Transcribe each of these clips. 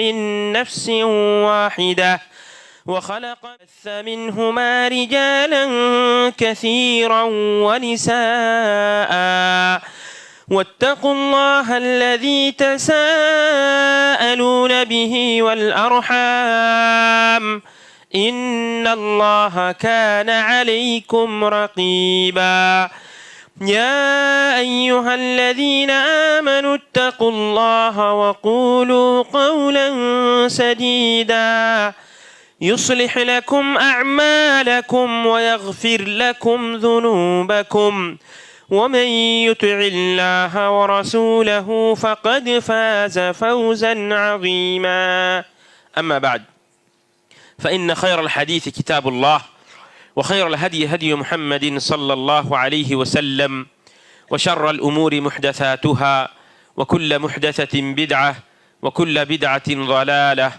من نفس واحدة وخلق منهما رجالا كثيرا ونساء واتقوا الله الذي تساءلون به والأرحام إن الله كان عليكم رقيبا يا أيها الذين آمنوا اتقوا الله وقولوا قولا سديدا يصلح لكم أعمالكم ويغفر لكم ذنوبكم ومن يطع الله ورسوله فقد فاز فوزا عظيما أما بعد فإن خير الحديث كتاب الله وخير الهدي هدي محمد صلى الله عليه وسلم وشر الأمور محدثاتها وكل محدثة بدعة وكل بدعة ضلالة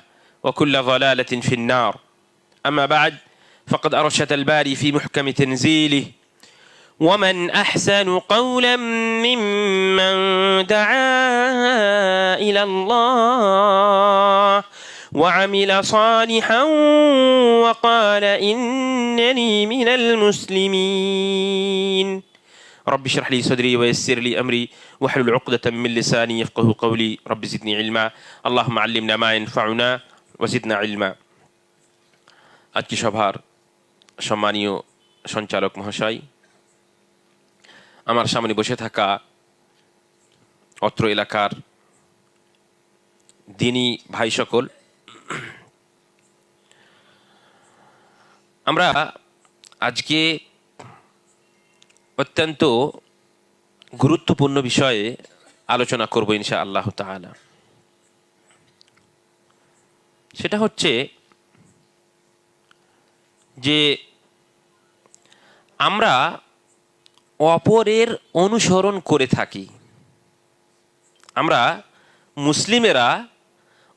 وكل ضلالة في النار أما بعد فقد أرشد الباري في محكم تنزيله ومن أحسن قولا ممن دعا إلى الله وعمل صالحا وقال إنني من المسلمين رب اشرح لي صدري ويسر لي أمري واحلل عقدة من لساني يفقه قولي رب زدني علما اللهم علمنا ما ينفعنا وزدنا علما আজকে সভার সম্মানীয় সঞ্চালক মহাশয়, আমার সামনে বসে থাকা অত্র এলাকার দিনী ভাই সকল, আমরা আজকে অত্যন্ত গুরুত্বপূর্ণ বিষয়ে আলোচনা করব ইনশাআল্লাহ তাআলা। সেটা হচ্ছে যে আমরা অপরের অনুসরণ করে থাকি। আমরা মুসলিমেরা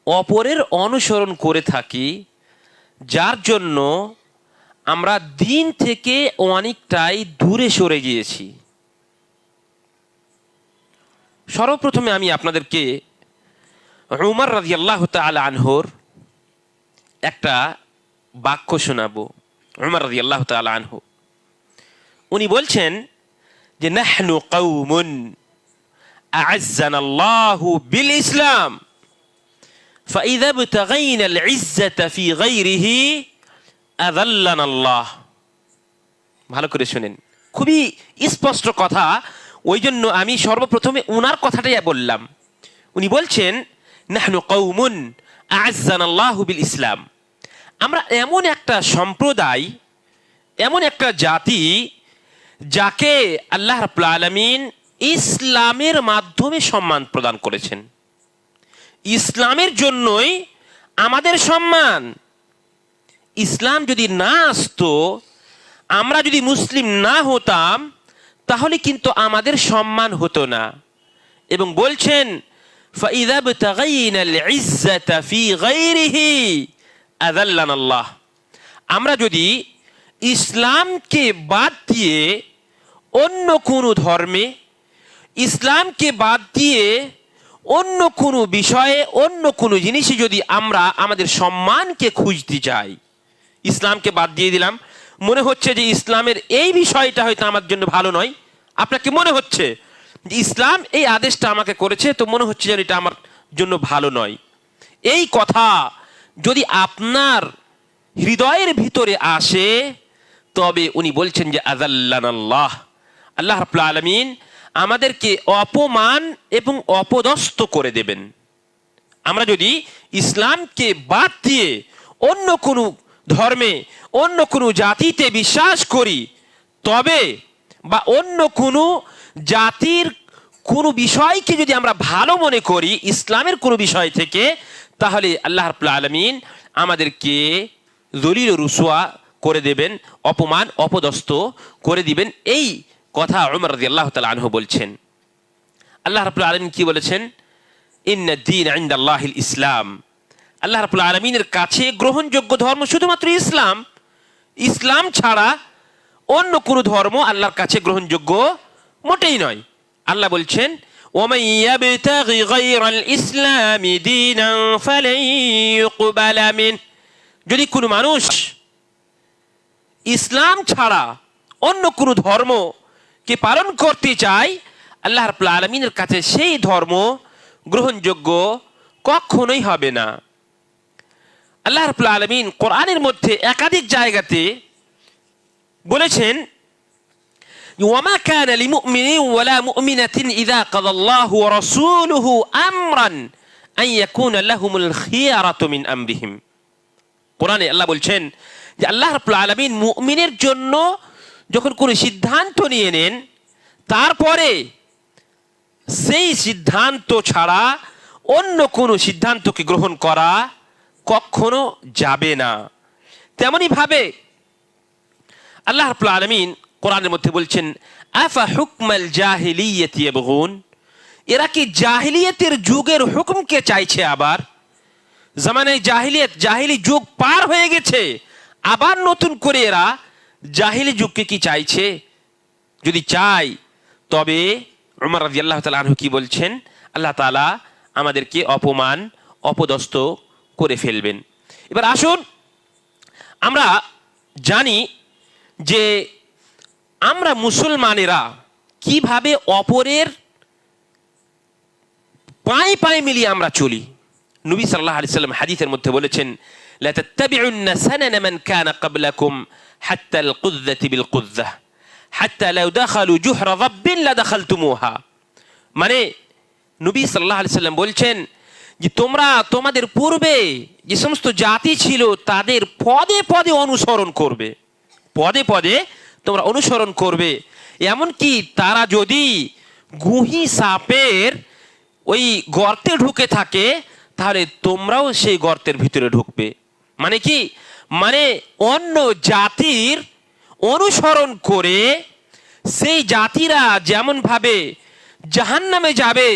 অপরের অনুসরণ করে থাকি, যার জন্য আমরা দিন থেকে অনেকটাই দূরে সরে গিয়েছি। সর্বপ্রথমে আমি আপনাদেরকে উমর রাদিয়াল্লাহু তাআলা আনহুর একটা বাক্য শোনাবো। উমর রাদিয়াল্লাহু তাআলা আনহু উনি বলছেন যে নাহনু কওমুন আ'আজ্জানাল্লাহু বিল ইসলাম ফাইযা ইবতাগাইনাল ইজ্জাতা ফি গায়রিহি আযাল্লানাল্লাহ। ভালো করে শুনেন, খুবই স্পষ্ট কথা, ওই জন্য আমি সর্বপ্রথমে উনার কথাটাই বললাম। উনি বলছেন নাহনু কওমুন আ'আজ্জানাল্লাহু বিল ইসলাম, আমরা এমন একটা সম্প্রদায়, এমন একটা জাতি যাকে আল্লাহ রাব্বুল আলামিন ইসলামের মাধ্যমে সম্মান প্রদান করেছেন। ইসলামের জন্যই আমাদের সম্মান। ইসলাম যদি না আসতো, আমরা যদি মুসলিম না হতাম, তাহলে কিন্তু আমাদের সম্মান হতো না। এবং বলছেন ফাইযা ইবতাগাইনাল ইজ্জাতা ফি গায়রিহি আযাল্লানাল্লাহ, আমরা যদি ইসলামকে বাদ দিয়ে অন্য কোনো ধর্মে, ইসলামকে বাদ দিয়ে অন্য কোনো বিষয়ে, অন্য কোনো জিনিসে যদি আমরা আমাদের সম্মানকে খুঁজতে যাই, ইসলামকে বাদ দিয়ে দিলাম, মনে হচ্ছে যে ইসলামের এই বিষয়টা হয়তো আমার জন্য ভালো নয়, আপনাকে মনে হচ্ছে যে ইসলাম এই আদেশটা আমাকে করেছে, তো মনে হচ্ছে যেন এটা আমার জন্য ভালো নয়। এই কথা যদি আপনার হৃদয়ের ভিতরে আসে, তবে উনি বলছেন যে আযাল্লানাল্লাহ, আল্লাহ রাব্বুল আলামিন আমাদেরকে অপমান এবং অপদস্থ করে দেবেন। আমরা যদি ইসলামকে বাদ দিয়ে অন্য কোনো ধর্মে, অন্য কোনো জাতিতে বিশ্বাস করি, তবে বা অন্য কোনো জাতির কোনো বিষয়কে যদি আমরা ভালো মনে করি ইসলামের কোনো বিষয় থেকে, তাহলে আল্লাহ রাব্বুল আলামিন আমাদেরকে যলিল রুসওয়া করে দেবেন, অপমান অপদস্থ করে দিবেন। এই কথা উমর রাদিয়াল্লাহু তাআলা আনহু বলছেন। আল্লাহ রাব্বুল আলামিন কি বলেছেন? ইন্নাদ দীন ইনদাল্লাহিল ইসলাম, আল্লাহ রাব্বুল আলামিনের কাছে গ্রহণযোগ্য ধর্ম শুধুমাত্র ইসলাম। ইসলাম ছাড়া অন্য কোনো ধর্ম আল্লাহর কাছে গ্রহণযোগ্য মোটেই নয়। আল্লাহ বলছেন ومن يبتغي غير الإسلام دينا فلن يقبل منه, যদি কোনো মানুষ ইসলাম ছাড়া অন্য কোনো ধর্মকে পালন করতে চায়, আল্লাহ রাব্বুল আলামিনের কাছে সেই ধর্ম গ্রহণযোগ্য কখনোই হবে না। আল্লাহ রাব্বুল আলামিন কোরআনের মধ্যে একাধিক জায়গাতে বলেছেন, ওয়ামা কানা লিমুমিনিন ওয়ালা মুমিনাতিন ইযা কাযাল্লাহু ওয়া রাসূলুহু আমরান আন ইয়াকুনা লাহুমুল খিয়ারাতু মিন আমরিহিম। কোরআনে আল্লাহ বলছেন যে আল্লাহ রাব্বুল আলামিন মুমিনের জন্য যখন কোনো সিদ্ধান্ত নিয়ে নেন, তারপরে সেই সিদ্ধান্ত ছাড়া অন্য কোনো সিদ্ধান্তকে গ্রহণ করা কখনো যাবে না। তেমনি ভাবে আল্লাহ রাব্বুল আলামিন কোরআনের মধ্যে বলছেন, আফা হুকমাল জাহিলিয়াতি ইয়াবগুন, এরা কি জাহিলিয়াতের যুগের হুকুমকে চাইছে? আবার জামানায় জাহিলি যুগ পার হয়ে গেছে, আবার নতুন করে এরা জাহিলি যুগকে কি চাইছে? যদি চাই তবে উমর রাদিয়াল্লাহু তাআলা আনহু কি বলছেন, আল্লাহ তাআলা আমাদেরকে অপমান অপদস্থ করে ফেলবেন। এবার আসুন আমরা জানি যে আমরা মুসলমানেরা কিভাবে অপরের পায়ে পায়ে মিলিয়ে আমরা চলি। নবী সাল্লাল্লাহু আলাইহি সাল্লাম হাদিসের মধ্যে বলেছেন, লা তাত্তাবিউন্না সানানা মান কানা ক্বাবলাকুম হাত্তা আল কুযযাতি বিল কুযযাহ হাত্তা লাউ দাখালু জুহরা যাব্বিন লা দাখালতুমুহা। মানে নবী সাল্লাল্লাহু আলাইহি সাল্লাম বলছেন যে তোমরা তোমাদের পূর্বে যে সমস্ত জাতি ছিল তাদের পদে পদে অনুসরণ করবে, পদে পদে তোমরা অনুসরণ করবে। এমনকি তারা যদি গুহি সাপের ওই গর্তে ঢুকে থাকে, তাহলে তোমরাও সেই গর্তের ভিতরে ঢুকবে। মানে কি? মানে অন্য জাতির অনুসরণ করে সেই জাতিরা যেমন ভাবে জাহান্নামে যাবে,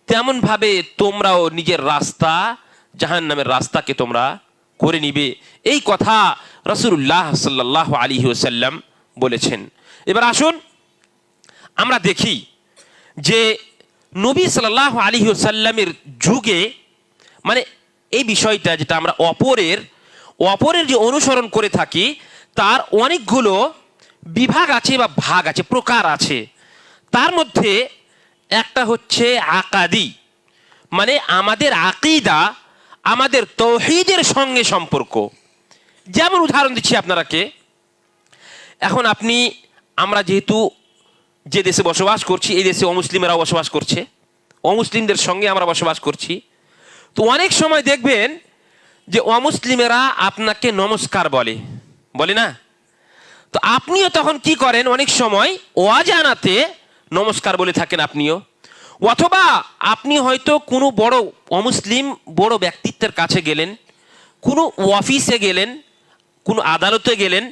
তেমন ভাবে তোমরাও নিজের রাস্তা জাহান্নামের রাস্তাকে তোমরা করে নিবে। এই কথা রাসূলুল্লাহ সাল্লাল্লাহু আলাইহি ওয়াসাল্লাম বলেছেন। এবার আসুন আমরা দেখি যে নবী সাল্লাল্লাহু আলাইহি ওয়াসাল্লামের যুগে মানে এই বিষয়টা যেটা আমরা অপরের যে অনুসরণ করে থাকি তার অনেকগুলো বিভাগ আছে বা ভাগ আছে, প্রকার আছে। তার মধ্যে একটা হচ্ছে আকাদি, মানে আমাদের আকীদা, আমাদের তাওহীদের সঙ্গে সম্পর্ক। যেমন উদাহরণ দিচ্ছি আপনারাকে, এখন আমরা যেহেতু যে দেশে বসবাস করছি, এই দেশে অমুসলিমেরাও বসবাস করছে, অমুসলিমদের সঙ্গে আমরা বসবাস করছি। তো অনেক সময় দেখবেন যে অমুসলিমেরা আপনাকে নমস্কার বলে না? তো আপনিও তখন কি করেন, অনেক সময় অজানাতে নমস্কার বলে থাকেন আপনিও। অথবা আপনি হয়তো কোনো অমুসলিম বড় ব্যক্তিত্বের কাছে গেলেন, কোনো অফিসে গেলেন, কোনো আদালতে গেলেন,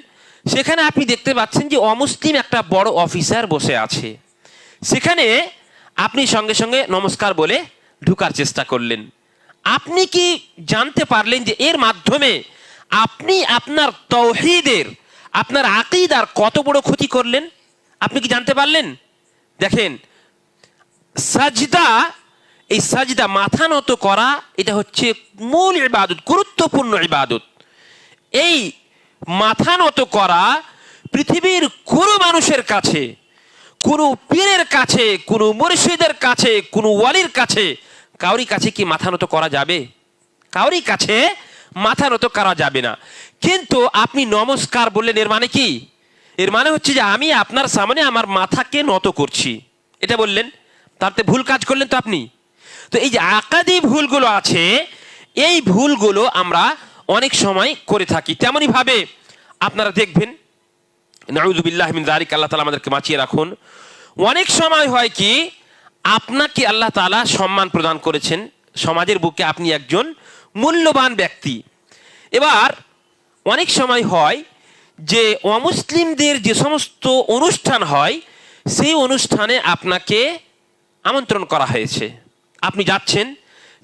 সেখানে আপনি দেখতে পাচ্ছেন যে অমুসলিম একটা বড় অফিসার বসে আছে। সেখানে আপনি সঙ্গে সঙ্গে নমস্কার বলে ঢুকার চেষ্টা করলেন। আপনি কি জানতে পারলেন যে এর মাধ্যমে আপনি আপনার তাওহীদের, আপনার আকীদার কত বড় ক্ষতি করলেন? আপনি কি জানতে পারলেন? দেখেন, সাজদা, এই সাজদা মাথা নত করা, এটা হচ্ছে মূল ইবাদত, গুরুত্বপূর্ণ ইবাদত। এই মাথা নত করা পৃথিবীর কোনো মানুষের কাছে, কোনো পীরের কাছে, কোনো মুর্শিদের কাছে, কোনো ওয়ালির কাছে, কাউরি কাছে কি মাথা নত করা যাবে? কাউরি কাছে মাথা নত করা যাবে না। কিন্তু আপনি নমস্কার বললেন, এর মানে কি? এর মানে হচ্ছে যে আমি আপনার সামনে আমার মাথাকে নত করছি, এটা বললেন। তাতে ভুল কাজ করলেন তো আপনি। তো এই যে আকাদি ভুলগুলো আছে, এই ভুলগুলো আমরা অনেক সময় করে থাকি। তেমনই ভাবে আপনারা দেখবেন, নাউযুবিল্লাহি মিন যালিক, আল্লাহ তাআলা আমাদেরকে বাঁচিয়ে রাখুন। অনেক সময় হয় কি, আপনাকে আল্লাহ তাআলা সম্মান প্রদান করেছেন, সমাজের বুকে আপনি একজন মূল্যবান ব্যক্তি। এবার অনেক সময় হয় যে অমুসলিমদের যে সমস্ত অনুষ্ঠান হয়, সেই অনুষ্ঠানে আপনাকে আমন্ত্রণ করা হয়েছে, আপনি যাচ্ছেন,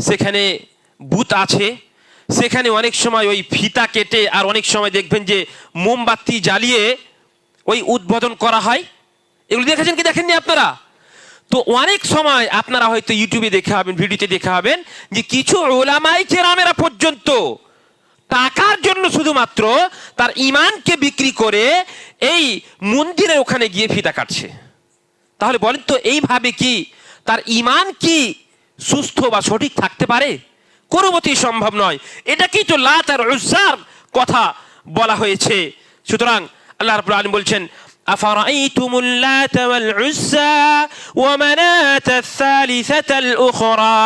সেখানে বুথ আছে, সেখানে অনেক সময় ওই ফিতা কেটে, আর অনেক সময় দেখবেন যে মোমবাতি জ্বালিয়ে ওই উদ্বোধন করা হয়। এগুলো দেখেছেন কি দেখেননি আপনারা? তো অনেক সময় আপনারা হয়তো ইউটিউবে দেখে হবেন, ভিডিওতে দেখে হবেন যে কিছু উলামায়ে কেরামেরা পর্যন্ত টাকার জন্য শুধুমাত্র তার ঈমানকে বিক্রি করে এই মন্দিরের ওখানে গিয়ে ফিতা কাটছে। তাহলে বলেন তো এইভাবে কি তার ঈমান কি সুস্থ বা সঠিক থাকতে পারে? কোনো মতেই সম্ভব নয়। এটাকেই তো লাত আর উজ্জার কথা বলা হয়েছে। সুতরাং আল্লাহ রাব্বুল আলামিন বলছেন, আফারাইতুমুল লাত ওয়াল উজ্জা ওয়া মানাতাস সালিসাতাল উখরা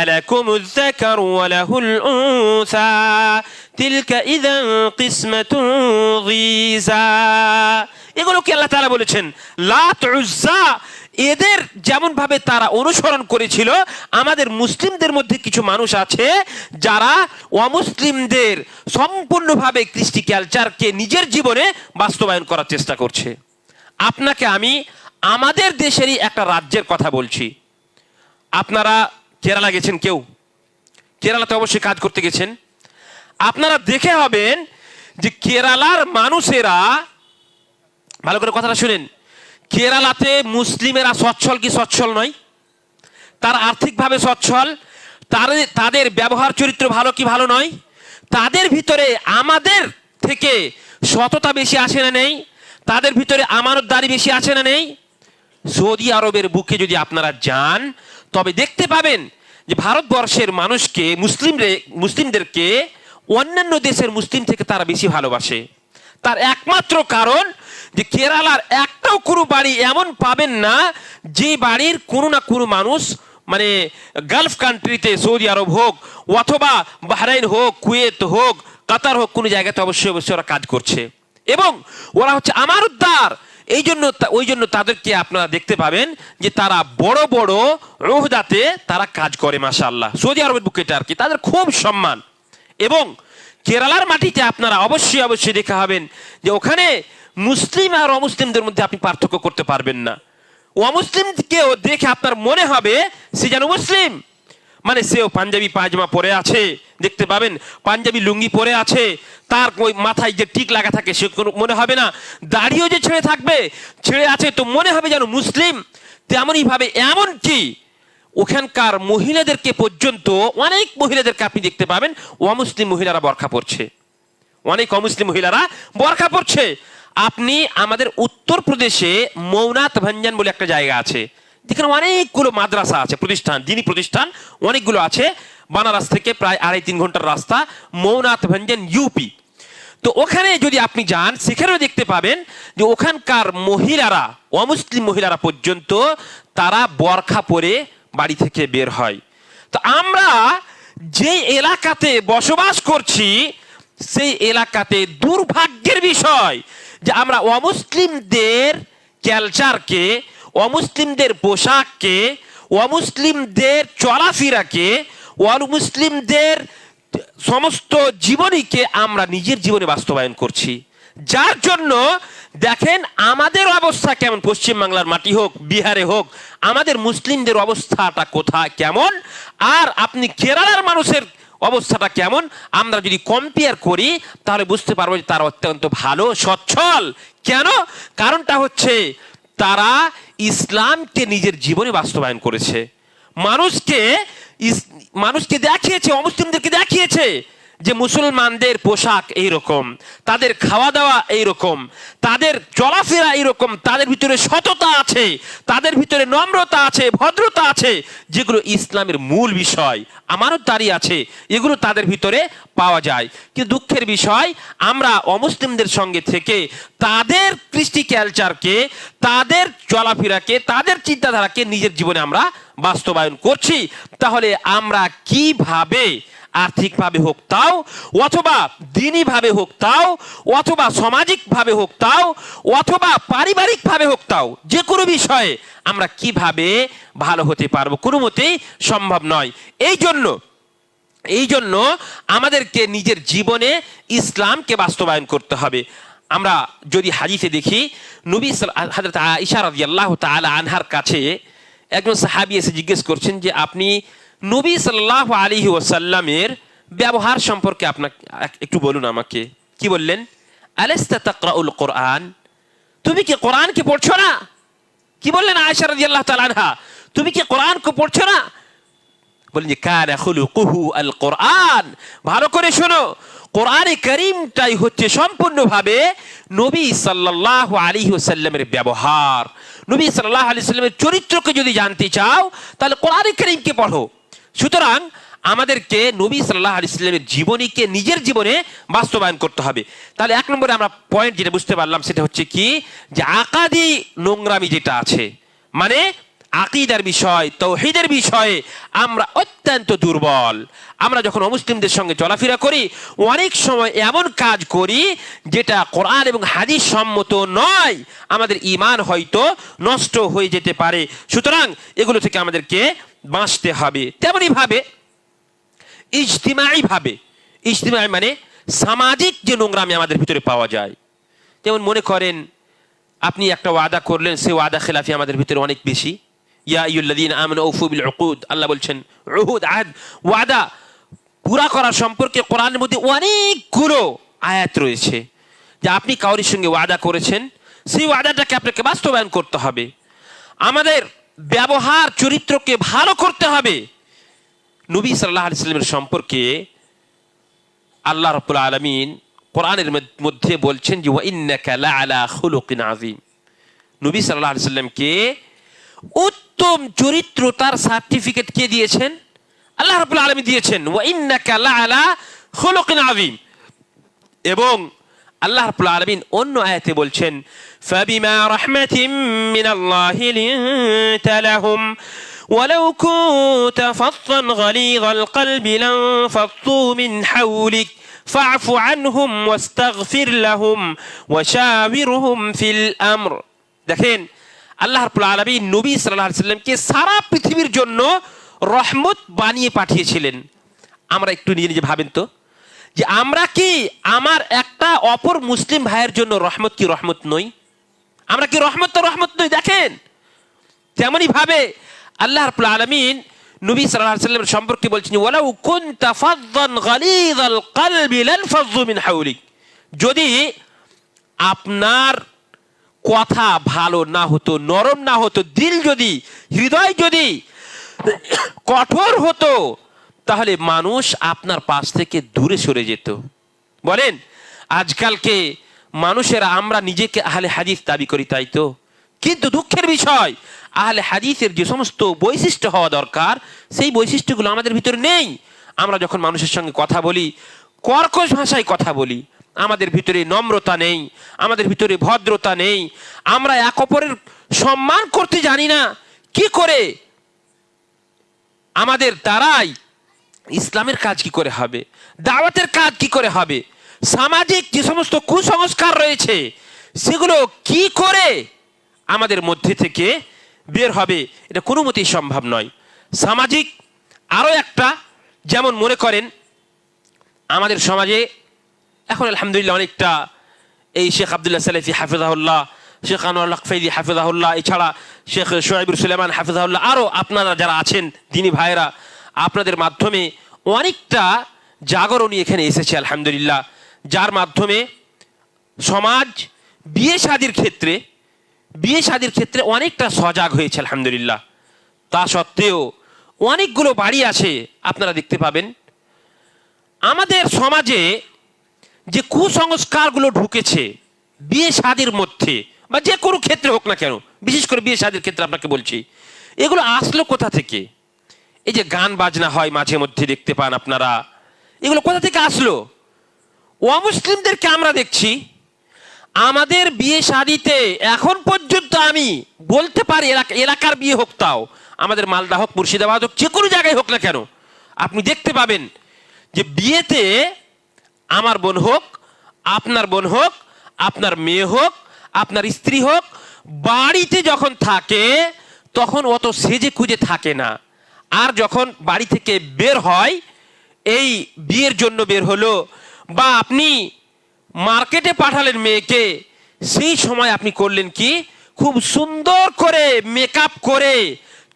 আলাকুমুয যাকারু ওয়া লাহুল উনসা তিলকা ইযান কিসমাতুন গীজা। এগুলো কি আল্লাহ তাআলা বলেছেন। লাত উজ্জা এদের যেমন ভাবে তারা অনুসরণ করেছিল, আমাদের মুসলিমদের মধ্যে কিছু মানুষ আছে যারা অমুসলিমদের সম্পূর্ণভাবে কৃষ্টি কালচারকে নিজের জীবনে বাস্তবায়ন করার চেষ্টা করছে। আপনাকে আমি আমাদের দেশেরই একটা রাজ্যের কথা বলছি। আপনারা কেরালা গেছেন, কেউ কেরালাতে অবশ্যই কাজ করতে গেছেন। আপনারা দেখে হবেন যে কেরালার মানুষেরা, ভালো করে কথাটা শুনেন, কেরালাতে মুসলিমেরা সচ্ছল কি সচ্ছল নয়? তারা আর্থিকভাবে সচ্ছল, তাদের ব্যবহার চরিত্র ভালো কি ভালো নয়? তাদের ভিতরে আমাদের থেকে সততা বেশি আসে না নেই? তাদের ভিতরে আমানতদারি বেশি আছে না নেই? সৌদি আরবের বুকে যদি আপনারা যান তবে দেখতে পাবেন যে ভারতবর্ষের মানুষকে, মুসলিমদেরকে অন্যান্য দেশের মুসলিম থেকে তারা বেশি ভালোবাসে। তার একমাত্র কারণ যে কেরালার একটাও কোনো বাড়ি এমন পাবেন না যে বাড়ির কোনো না কোনো মানুষ, মানে গালফ কান্ট্রিতে, সৌদি আরব হোক অথবা বাহরাইন হোক, কুয়েত হোক, কাতার হোক, কোনো জায়গাতে অবশ্যই অবশ্যই ওরা কাজ করছে এবং ওরা হচ্ছে আমানতদার। ওই জন্য তাদেরকে আপনারা দেখতে পাবেন যে তারা বড় বড় ওহদাতে তারা কাজ করে। মাশাআল্লাহ, সৌদি আরবের বুকে এটা আর কি তাদের খুব সম্মান। এবং কেরালার মাটিতে আপনারা অবশ্যই অবশ্যই দেখা হবেন যে ওখানে মুসলিম আর অমুসলিমদের মধ্যে আপনি পার্থক্য করতে পারবেন না। অমুসলিমকেও দেখে আপনার মনে হবে সে যেন মুসলিম, মানে সেও পাঞ্জাবি পায়জামা পরে আছে, দেখতে পাবেন পাঞ্জাবি লুঙ্গি পরে আছে, তার ওই মাথায় যে টিক লাগা থাকে সে মনে হবে না, দাড়িও যে ছেড়ে আছে তো মনে হবে যেন মুসলিম। তেমনই ভাবে এমনকি ওখানকার মহিলাদেরকে পর্যন্ত, অনেক মহিলাদেরকে আপনি দেখতে পাবেন অমুসলিম মহিলারা বোরকা পরছে, অনেক অমুসলিম মহিলারা বোরকা পরছে। আপনি আমাদের উত্তরপ্রদেশে মৌনাথ ভঞ্জন বলে একটা জায়গা আছে, যেখানে অনেকগুলো মাদ্রাসা আছে, প্রতিষ্ঠান, দিনী প্রতিষ্ঠান অনেকগুলো আছে। বানারস থেকে প্রায় 2.5-3 ঘন্টার রাস্তা, মৌনাথ ভঞ্জন ইউপি। তো ওখানে যদি আপনি যান সেখানেও দেখতে পাবেন যে ওখানকার মহিলারা, অমুসলিম মহিলারা পর্যন্ত তারা বোরকা পরে বাড়ি থেকে বের হয়। তো আমরা যে এলাকাতে বসবাস করছি সেই এলাকাতে দুর্ভাগ্যের বিষয় যে আমরা অমুসলিমদের কালচারকে, অমুসলিমদের পোশাককে, অমুসলিমদের চলাফেরাকে, অমুসলিমদের সমস্ত জীবনীকে আমরা নিজের জীবনে বাস্তবায়ন করছি। যার জন্য দেখেন আমাদের অবস্থা কেমন, পশ্চিমবাংলার মাটি হোক, বিহারে হোক, আমাদের মুসলিমদের অবস্থাটা কোথায় কেমন, আর আপনি কেরালার মানুষের অবস্থাটা কেমন, আমরা যদি কম্পেয়ার করি তাহলে বুঝতে পারবো যে তারা অত্যন্ত ভালো, সচ্ছল। কেন? কারণটা হচ্ছে তারা ইসলামকে নিজের জীবনে বাস্তবায়ন করেছে, মানুষকে দেখিয়েছে, অমুসলিমদেরকে দেখিয়েছে যে মুসলমানদের পোশাক এইরকম, তাদের খাওয়া দাওয়া এইরকম, তাদের চলাফেরা এইরকম, তাদের ভিতরে সততা আছে, তাদের ভিতরে নম্রতা আছে, ভদ্রতা আছে, যেগুলো ইসলামের মূল বিষয়, আমানতদারি আছে, এগুলো তাদের ভিতরে পাওয়া যায়। কিন্তু দুঃখের বিষয় আমরা অমুসলিমদের সঙ্গে থেকে তাদের কৃষ্টি কালচারকে, তাদের চলাফেরাকে, তাদের চিন্তাধারাকে নিজের জীবনে আমরা বাস্তবায়ন করছি। তাহলে আমরা কিভাবে আর্থিকভাবে হোক তাও, অথবা দিনীভাবে হোক তাও, অথবা সামাজিকভাবে হোক তাও, অথবা পারিবারিকভাবে হোক তাও, যে কোনো বিষয়ে আমরা কিভাবে ভালো হতে পারবো? কোনো মতেই সম্ভব নয়। এই জন্য আমাদেরকে নিজের জীবনে ইসলামকে বাস্তবায়ন করতে হবে। আমরা যদি হাদিসে দেখি, নবী হযরত আয়েশা রাদিয়াল্লাহু তাআলা আনহার কাছে একজন সাহাবী এসে জিজ্ঞেস করছেন যে আপনি নবী সাল্লাল্লাহু আলাইহি ওয়াসাল্লামের ব্যবহার সম্পর্কে আপনাকে একটু বলুন আমাকে। কি বললেন? আলাস্তা তাকরাউল কোরআন, তুমি কি কোরআনকে পড়ছো না? কি বললেন আয়েশা রাদিয়াল্লাহু তাআলা আনহা, তুমি কি কোরআন কো পড়ছো না? বলেন যে কানা খুলুকুহু আল কোরআন, ভালো করে শোনো, কোরআনে কারীমটাই হচ্ছে সম্পূর্ণভাবে নবী সাল্লাল্লাহু আলাইহি ওয়াসাল্লামের ব্যবহার। নবী সাল্লাল্লাহু আলাইহি ওয়াসাল্লামের চরিত্রকে যদি জানতে চাও তাহলে কোরআনে কারীমকে পড়ো। সুতরাং আমাদেরকে নবী সাল্লাল্লাহু আলাইহি ওয়াসাল্লামের জীবনীকে নিজের জীবনে বাস্তবায়ন করতে হবে। তাহলে এক নম্বরে আমরা পয়েন্ট যেটা বুঝতে পারলাম সেটা হচ্ছে কি, যে আকাদি নোংরামি যেটা আছে, মানে আকীদার বিষয়, তাওহীদের বিষয়ে আমরা অত্যন্ত দুর্বল। আমরা যখন অমুসলিমদের সঙ্গে চলাফেরা করি অনেক সময় এমন কাজ করি যেটা কোরআন এবং হাদিস সম্মত নয়, আমাদের ঈমান হয়তো নষ্ট হয়ে যেতে পারে। সুতরাং এগুলো থেকে আমাদেরকে বাঁচতে হবে। তেমনি ভাবে ইজতিমাই মানে সামাজিক যে নোংরামি আমাদের ভিতরে পাওয়া যায়, যেমন মনে করেন আপনি একটা ওয়াদা করলেন, সে ওয়াদা খেলাফি আমাদের ভিতরে অনেক বেশি। ইয়া আইয়ুল্লাযীনা আমানু আউফু বিল উকুদ, আল্লাহ বলছেন উহুদ, আহদ, ওয়াদা পুরা করার সম্পর্কে কোরআনের মধ্যে অনেকগুলো আয়াত রয়েছে যে আপনি কাউরির সঙ্গে ওয়াদা করেছেন, সেই ওয়াদাটাকে আপনাকে বাস্তবায়ন করতে হবে। আমাদের ব্যবহার চরিত্রকে ভালো করতে হবে। নবী সাল্লাল্লাহু আলাইহি ওয়াসাল্লামের সম্পর্কে আল্লাহ রাব্বুল আলামিন কোরআনের মধ্যে বলছেন যে ওয়া ইন্নাকা লাআলা খুলুকিন আযীম। নবী সাল্লাল্লাহু আলাইহি ওয়াসাল্লামকে উত্তম চরিত্র তার সার্টিফিকেট কে দিয়েছেন? আল্লাহ রাব্বুল আলামিন দিয়েছেন, ওয়া ইন্নাকা লাআলা খুলুকিন আযীম। এবং আল্লাহ রাব্বুল আলামিন অন্য আয়াতে বলছেন ফাবিমা রাহমাতিম মিনাল্লাহি লিনতা লাহুম ওয়ালাউ কুনতা ফাযযান গালিযাল কলবি লানফাদ্দু মিন হাওলিক ফা'ফু আনহুম ওয়াস্তাগফির লাহুম ওয়াশাবিরহুম ফিল আমর। দেখেন আল্লাহ রাব্বুল আলামিন নবী সাল্লাল্লাহু আলাইহি ওয়াসাল্লামকে সারা পৃথিবীর জন্য রহমত বানিয়ে পাঠিয়েছিলেন। আমরা একটু নিজে ভাবেন তো, যে আমরা কি আমার একটা অপর মুসলিম ভাইয়ের জন্য রহমত কি রহমত নই? আমরা কি রহমত তো রহমত নই? দেখেন তেমনি ভাবে আল্লাহ রাব্বুল আলামিন নবী সাল্লাল্লাহু আলাইহি ওয়াসাল্লামের সম্পর্কে বলছেন ওয়ালাউ কুনতা ফাযযান গালিযাল কলবি লানফাযু মিন হাওলিক, যদি আপনার কথা ভালো না হতো, নরম না হতো, দিল যদি, হৃদয় যদি কঠোর হতো, তাহলে মানুষ আপনার পাশ থেকে দূরে সরে যেত। বলেন আজকালকে মানুষেরা আমরা নিজেকে আহলে হাদিস দাবি করি, তাই তো, কিন্তু দুঃখের বিষয় আহলে হাদিসের যে সমস্ত বৈশিষ্ট্য হওয়া দরকার সেই বৈশিষ্ট্যগুলো আমাদের ভিতরে নেই। আমরা যখন মানুষের সঙ্গে কথা বলি কর্কশ ভাষায় কথা বলি, আমাদের ভিতরে নম্রতা নেই, আমাদের ভিতরে ভদ্রতা নেই, আমরা এক অপরের সম্মান করতে জানি না। কি করে আমাদের দ্বারাই ইসলামের কাজ কি করে হবে, দাওয়াতের কাজ কি করে হবে, সামাজিক যে সমস্ত কুসংস্কার রয়েছে সেগুলো কি করে আমাদের মধ্যে থেকে বের হবে, এটা কোনো মতেই সম্ভব নয়। সামাজিক আরো একটা, যেমন মনে করেন আমাদের সমাজে এখন আলহামদুলিল্লাহ অনেকটা এই শেখ আব্দুল্লাহ সালেফি হাফিজাহুল্লাহ, শেখ আনোয়ার লাকফাইদি হাফিজাহুল্লাহ, এছাড়া শেখ শোয়েবুর সুলেমান হাফিজাহুল্লাহ, আরও আপনারা যারা আছেন দিনী ভাইরা, আপনাদের মাধ্যমে অনেকটা জাগরণী এখানে এসেছে আলহামদুলিল্লাহ, যার মাধ্যমে সমাজ বিয়ে শাদির ক্ষেত্রে অনেকটা সজাগ হয়েছে আলহামদুলিল্লাহ। তা সত্ত্বেও অনেকগুলো বাড়ি আছে আপনারা দেখতে পাবেন আমাদের সমাজে যে কুসংস্কারগুলো ঢুকেছে বিয়ে শাদির মধ্যে, বা যে কোনো ক্ষেত্রে হোক না কেন, বিশেষ করে বিয়ে শাদির ক্ষেত্রে আপনাকে বলছি, এগুলো আসলো কোথা থেকে? এই যে গান বাজনা হয় মাঝে মধ্যে দেখতে পান আপনারা, এগুলো কোথা থেকে আসলো? অমুসলিমদেরকে আমরা দেখছি আমাদের বিয়ে শাদিতে এখন পর্যন্ত, আমি বলতে পারি এলাকার বিয়ে হোক, তাও আমাদের মালদা হোক, মুর্শিদাবাদ হোক, যে কোনো জায়গায় হোক না কেন, আপনি দেখতে পাবেন যে বিয়েতে আমার বোন হোক, আপনার বোন হোক, আপনার মেয়ে হোক, আপনার স্ত্রী হোক, বাড়িতে যখন থাকে তখন অত সেজে খুঁজে থাকে না। আর যখন বাড়ি থেকে বের হয়, এই বিয়ের জন্য বের হলো, বা আপনি মার্কেটে পাঠালেন মেয়েকে, সেই সময় আপনি করলেন কি, খুব সুন্দর করে মেকআপ করে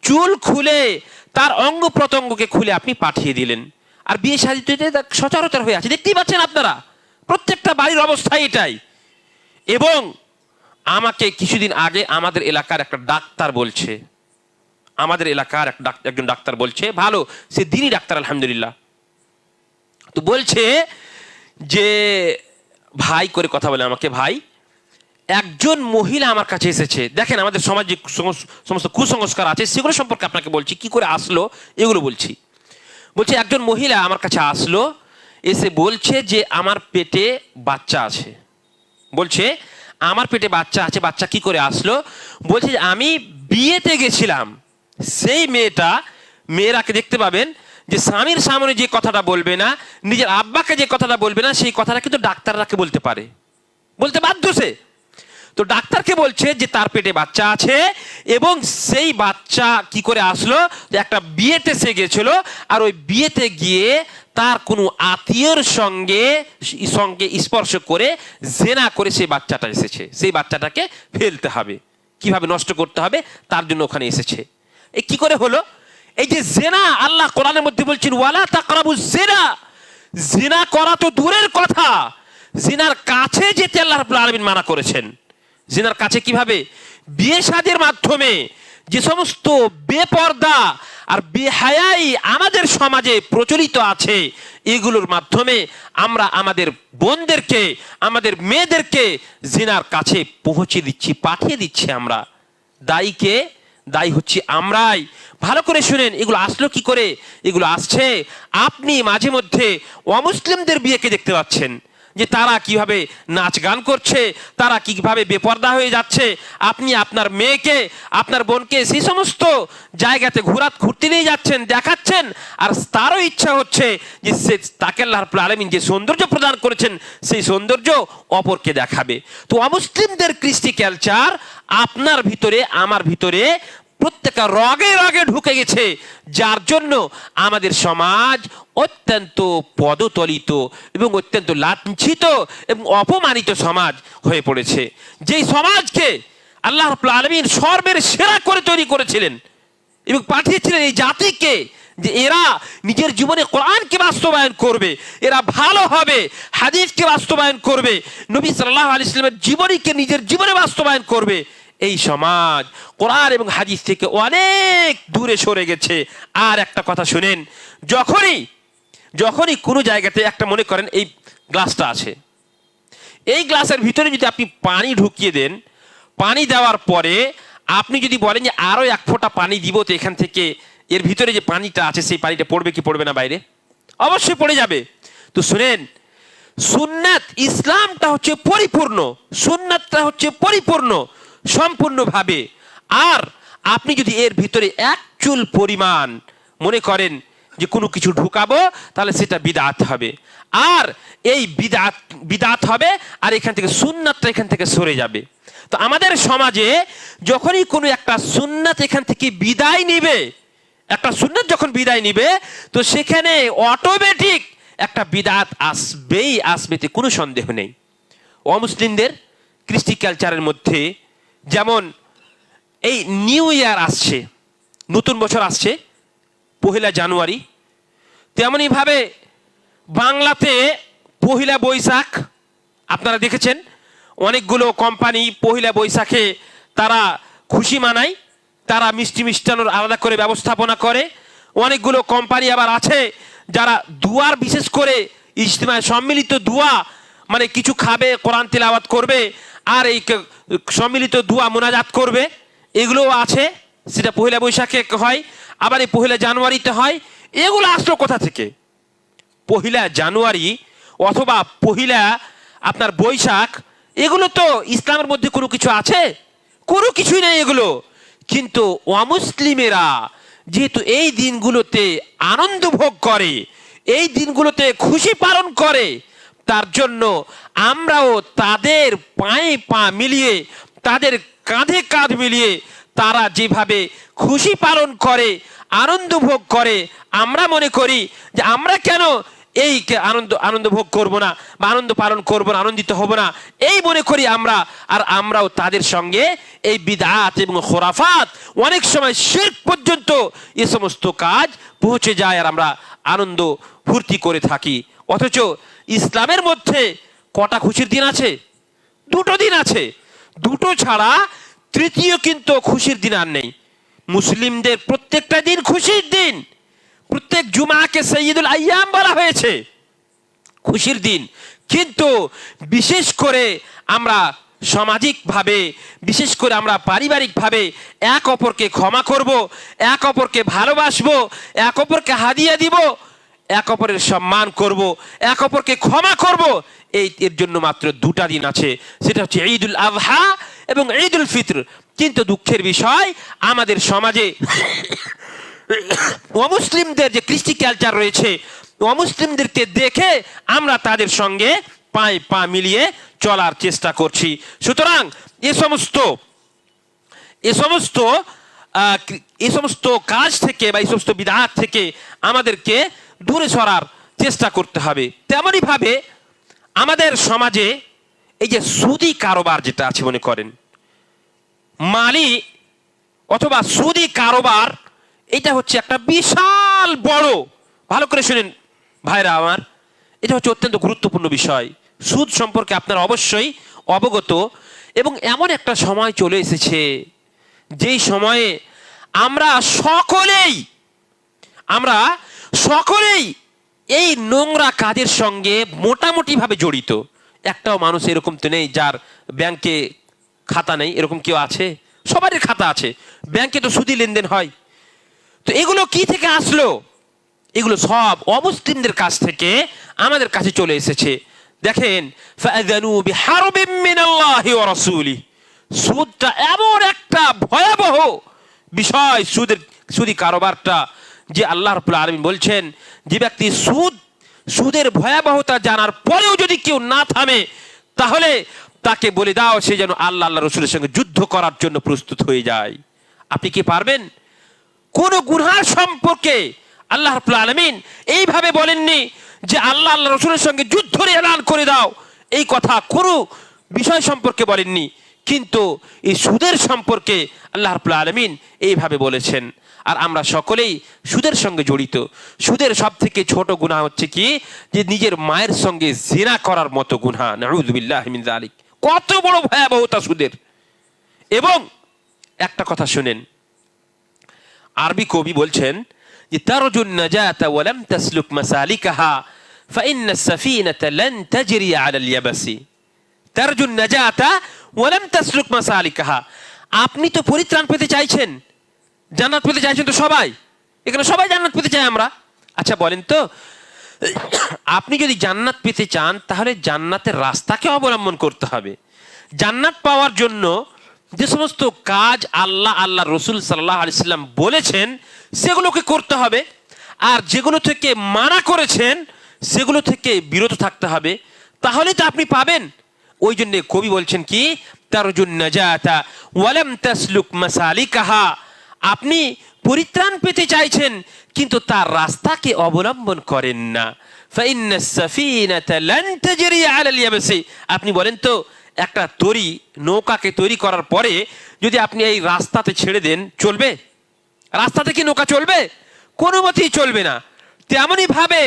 চুল খুলে তার অঙ্গ প্রত্যঙ্গকে খুলে আপনি পাঠিয়ে দিলেন। আর বিয়ে শাদিতে সচরাচর হয়ে আছে, দেখতেই পাচ্ছেন আপনারা, প্রত্যেকটা বাড়ির অবস্থা এটাই। এবং আমাকে কিছুদিন আগে আমাদের এলাকার একটা ডাক্তার বলছে, আমাদের এলাকার একজন ডাক্তার বলছে, ভালো, সে দিনই ডাক্তার আলহামদুলিল্লাহ, তো বলছে যে ভাই করে কথা বলে আমাকে, ভাই একজন মহিলা আমার কাছে এসেছে। দেখেন আমাদের সমাজে সমস্ত কুসংস্কার আছে সেগুলো সম্পর্কে আপনাকে বলছি, কি করে আসলো এগুলো বলছি। বলছে একজন মহিলা আমার কাছে আসলো, এসে বলছে যে আমার পেটে বাচ্চা আছে। বলছে আমার পেটে বাচ্চা আছে। বাচ্চা কি করে আসলো? বলছে যে আমি বিয়েতে গেছিলাম। সেই মেয়েরাকে দেখতে পাবেন যে স্বামীর সামনে যে কথাটা বলবে না, নিজের আব্বাকে যে কথাটা বলবে না, সেই কথাটা কিন্তু ডাক্তাররাকে বলতে পারে, বলতে বাধ্য সে। তো ডাক্তারকে বলছে যে তার পেটে বাচ্চা আছে, এবং সেই বাচ্চা কি করে আসলো, একটা বিয়েতে সে গেছিল, আর ওই বিয়েতে গিয়ে তার কোনো আত্মীয়র সঙ্গে স্পর্শ করে জেনা করে সেই বাচ্চাটা এসেছে। সেই বাচ্চাটাকে ফেলতে হবে, কিভাবে নষ্ট করতে হবে তার জন্য ওখানে এসেছে। এই কি করে হলো? এই যে জেনা, আল্লাহ কোরআনের মধ্যে বলছেন ওয়ালা তাকরাবুজ জিনা, জিনা করা তো দূরের কথা, জিনার কাছে যেতে আল্লাহ রাব্বুল আলামিন মানা করেছেন। জিনার কাছে কিভাবে? বিয়ে শাদীর মাধ্যমে যে সমস্ত বেপর্দা আর বেহায়াই আমাদের সমাজে প্রচলিত আছে, এগুলোর মাধ্যমে আমরা আমাদের বোনদেরকে, আমাদের মেয়েদেরকে জিনার কাছে পৌঁছে দিচ্ছি, পাঠিয়ে দিচ্ছি। আমরা দায়ীকে, দায়ী হচ্ছি আমরাই। ভালো করে শুনেন, এগুলো আসলো কি করে? এগুলো আসছে, আপনি মাঝে মধ্যে অমুসলিমদের বিয়েকে দেখতে পাচ্ছেন যে তারা কিভাবে নাচ গান করছে, তারা কিভাবে বেপর্দা হয়ে যাচ্ছে। আপনি আপনার মেয়েকে, আপনার বোনকে সেই সমস্ত জায়গাতে ঘুরতে নিয়ে যাচ্ছেন, দেখাচ্ছেন, আর তারও ইচ্ছা হচ্ছে যে সে তাকে আল্লাহ রাব্বুল আলামিন যে সৌন্দর্য প্রদান করেছেন সেই সৌন্দর্য অপরকে দেখাবে। তো অমুসলিমদের কৃষ্টি কালচার আপনার ভিতরে, আমার ভিতরে প্রত্যেকটা রগে রগে ঢুকে গেছে, যার জন্য আমাদের সমাজ অত্যন্ত পদতলিত এবং অত্যন্ত লাঞ্ছিত এবং অপমানিত সমাজ হয়ে পড়েছে। যেই সমাজকে আল্লাহ রাব্বুল আলামিন সর্বের সেরা করে তৈরি করেছিলেন এবং পাঠিয়েছিলেন এই জাতিকে, যে এরা নিজের জীবনে কোরআনকে বাস্তবায়ন করবে, এরা ভালো হবে, হাদিসকে বাস্তবায়ন করবে, নবী সাল্লাল্লাহু আলাইহি ওয়াসাল্লামের জীবনীকে নিজের জীবনে বাস্তবায়ন করবে, এই সমাজ কোরআন এবং হাদিস থেকে অনেক দূরে সরে গেছে। আর একটা কথা শুনেন, যখনই কোনো জায়গাতে একটা, মনে করেন এই গ্লাসটা আছে, এই গ্লাসের ভিতরে যদি আপনি পানি ঢুকিয়ে দেন, পানি দেওয়ার পরে আপনি যদি বলেন যে আরো এক ফোঁটা পানি দিব, তো এখান থেকে এর ভিতরে যে পানিটা আছে সেই পানিটা পড়বে কি পড়বে না বাইরে? অবশ্যই পড়ে যাবে। তো শুনেন, সুন্নাত, ইসলামটা হচ্ছে পরিপূর্ণ, সুন্নাতটা হচ্ছে পরিপূর্ণ সম্পূর্ণভাবে। আর আপনি যদি এর ভিতরে এক চুল পরিমাণ মনে করেন যে কোনো কিছু ঢুকাবো, তাহলে সেটা বিদআত হবে, আর এই বিদআত হবে, আর এখান থেকে সুন্নাতটা এখান থেকে সরে যাবে। তো আমাদের সমাজে যখনই কোনো একটা সুন্নাত এখান থেকে বিদায় নিবে, একটা সুন্নাত যখন বিদায় নিবে, তো সেখানে অটোমেটিক একটা বিদআত আসবেতে কোনো সন্দেহ নেই। অমুসলিমদের কৃষ্টি কালচারের মধ্যে যেমন এই নিউ ইয়ার আসছে, নতুন বছর আসছে 1 জানুয়ারি, তেমনই ভাবে বাংলাতে 1 বৈশাখ আপনারা দেখেছেন, অনেকগুলো কোম্পানি 1 বৈশাখে তারা খুশি মানায়, তারা মিষ্টি মিষ্টানোর আলাদা করে ব্যবস্থাপনা করে। অনেকগুলো কোম্পানি আবার আছে যারা দুয়ার, বিশেষ করে ইজতিমায় সম্মিলিত দুয়া, মানে কিছু খাবে, কোরআন তিলাওয়াত করবে, আর এই সম্মিলিত দুয়া মোনাজাত করবে, এগুলোও আছে। সেটা 1 বৈশাখে হয়, আবার এই 1 জানুয়ারিতে হয়। এগুলো আসলো কোথা থেকে? 1 জানুয়ারি অথবা 1 আপনার বৈশাখ, এগুলো তো ইসলামের মধ্যে কোনো কিছু আছে? কোনো কিছুই নেই এগুলো। কিন্তু অমুসলিমেরা যেহেতু এই দিনগুলোতে আনন্দ ভোগ করে, এই দিনগুলোতে খুশি পালন করে, তার জন্য আমরাও তাদের পায়ে পা মিলিয়ে, তাদের কাঁধে কাঁধ মিলিয়ে তারা যেভাবে খুশি পালন করে, আনন্দ ভোগ করে, আমরা মনে করি যে আমরা কেন এই আনন্দ ভোগ করব না, বা আনন্দ পালন করব না, আনন্দিত হব না, এই মনে করি আমরা। আর আমরাও তাদের সঙ্গে এই বিদআত এবং খুরাফাত, অনেক সময় শিরক পর্যন্ত এ সমস্ত কাজ পৌঁছে যায়, আর আমরা আনন্দ ফুর্তি করে থাকি। অথচ ইসলামের মধ্যে কটা খুশির দিন আছে? 2টো দিন আছে। দুটো ছাড়া তৃতীয় কিন্তু খুশির দিন আর নেই। মুসলিমদের প্রত্যেকটা দিন খুশির দিন। প্রত্যেক জুমাকে সৈয়দুল আইয়াম বলা হয়েছে, খুশির দিন। কিন্তু বিশেষ করে আমরা সামাজিকভাবে, বিশেষ করে আমরা পারিবারিকভাবে এক অপরকে ক্ষমা করব, এক অপরকে ভালোবাসবো, এক অপরকে হাদিয়া দিব, এক অপরের সম্মান করব, এক অপরকে ক্ষমা করব। এর জন্য মাত্র দুটা দিন আছে, সেটা হচ্ছে ঈদুল আযহা এবং ঈদুল ফিতর। কিন্তু দুঃখের বিষয়, আমাদের সমাজে অমুসলিমদের যে কৃষ্টি কালচার রয়েছে, অমুসলিমদেরকে দেখে আমরা তাদের সঙ্গে পায়ে পা মিলিয়ে চলার চেষ্টা করছি। সুতরাং এই সমস্ত কাজ থেকে বা এই সমস্ত বিদআত থেকে আমাদেরকে দূরে সরার চেষ্টা করতে হবে। তেমনই ভাবে আমাদের সমাজে এই যে সুদি কারবার যেটা আছে, মনে করেন মালি অথবা সুদি কারবার, এটা হচ্ছে একটা বিশাল বড়, ভালো করে শুনেন ভাইরা আমার, এটা হচ্ছে অত্যন্ত গুরুত্বপূর্ণ বিষয়। সুদ সম্পর্কে আপনারা অবশ্যই অবগত। এবং এমন একটা সময় চলে এসেছে যেই সময়ে আমরা সকলেই এই নোংরা কাজের সঙ্গে মোটামুটি ভাবে জড়িত। একটাও মানুষ এরকম তো নেই যার ব্যাংকে খাতা নেই, এরকম কেউ আছে? সবারই খাতা আছে, ব্যাংকে তো সুদি লেনদেন হয়। তো এগুলো কি থেকে আসলো? এগুলো সব অমুসলিমদের কাছ থেকে আমাদের কাছে চলে এসেছে। দেখেন, ফাআযানু বিহারবিম মিনাল্লাহি ওয়া রাসূলিহি, সুদটা এমন একটা ভয়াবহ বিষয়, সুদি কারবারটা, যে আল্লাহ রাব্বুল আলামিন বলছেন যে ব্যক্তি সুদের ভয়াবহতা জানার পরেও যদি কেউ না থামে, তাহলে তাকে বলে দাও সে যেন আল্লাহ রাসূলের সঙ্গে যুদ্ধ করার জন্য প্রস্তুত হয়ে যায়। আপনি কি পারবেন? কোন গুনাহ সম্পর্কে আল্লাহ রাব্বুল আলামিন এইভাবে বলেননি যে আল্লাহ রাসূলের সঙ্গে যুদ্ধের এলান করে দাও, এই কথা কোনো বিষয় সম্পর্কে বলেননি। কিন্তু এই সুদের সম্পর্কে আল্লাহ রাব্বুল আলামিন এইভাবে বলেছেন। আর আমরা সকলেই সুদের সঙ্গে জড়িত। সুদের সব থেকে ছোট গুনাহ হচ্ছে কি, যে নিজের মায়ের সঙ্গে জিনা করার মতো গুনাহ। নাউযু বিল্লাহি মিন যালিক। কত বড় ভয়াবহতা সুদের। এবং একটা কথা শুনেন, আরবি কবি বলছেন যে তারজুন নাজাতা ওয়া লাম তাসলুক মাসালিকাহা ফাইন্নাস সাফিনাতা লান তাজরি আলাল ইয়াবাসি। তারজুন নাজাতা ওয়া লাম তাসলুক মাসালিকাহা। আপনি তো পরিত্রাণ পেতে চাইছেন, জান্নাত পেতে চাইছেন, তো সবাই এখানে সবাই জান্নাত পেতে চায় আমরা। আচ্ছা বলেন তো, আপনি যদি জান্নাত পেতে চান তাহলে জান্নাতের রাস্তাকে অবলম্বন করতে হবে। জান্নাত পাওয়ার জন্য যে সমস্ত কাজ আল্লাহ রসুল সাল্লাল্লাহু আলাইহি সাল্লাম বলেছেন সেগুলোকে করতে হবে, আর যেগুলো থেকে মানা করেছেন সেগুলো থেকে বিরত থাকতে হবে, তাহলে তো আপনি পাবেন। ওই জন্য কবি বলছেন কি, তারজুন নাজাতা ওয়া লাম তাসলুক মাসালিকাহা। আপনি পরিত্রাণ পেতে চাইছেন কিন্তু তার রাস্তাকে অবলম্বন করেন না। ফাইন্নাস সাফিনাতা লান তাজরি আলাল ইয়াবাসি। আপনি বলেন তো, একটা নৌকাকে তৈরি করার পরে যদি আপনি এই রাস্তাতে ছেড়ে দেন, চলবে? রাস্তাতে কি নৌকা চলবে? কোনো মতেই চলবে না। তেমনই ভাবে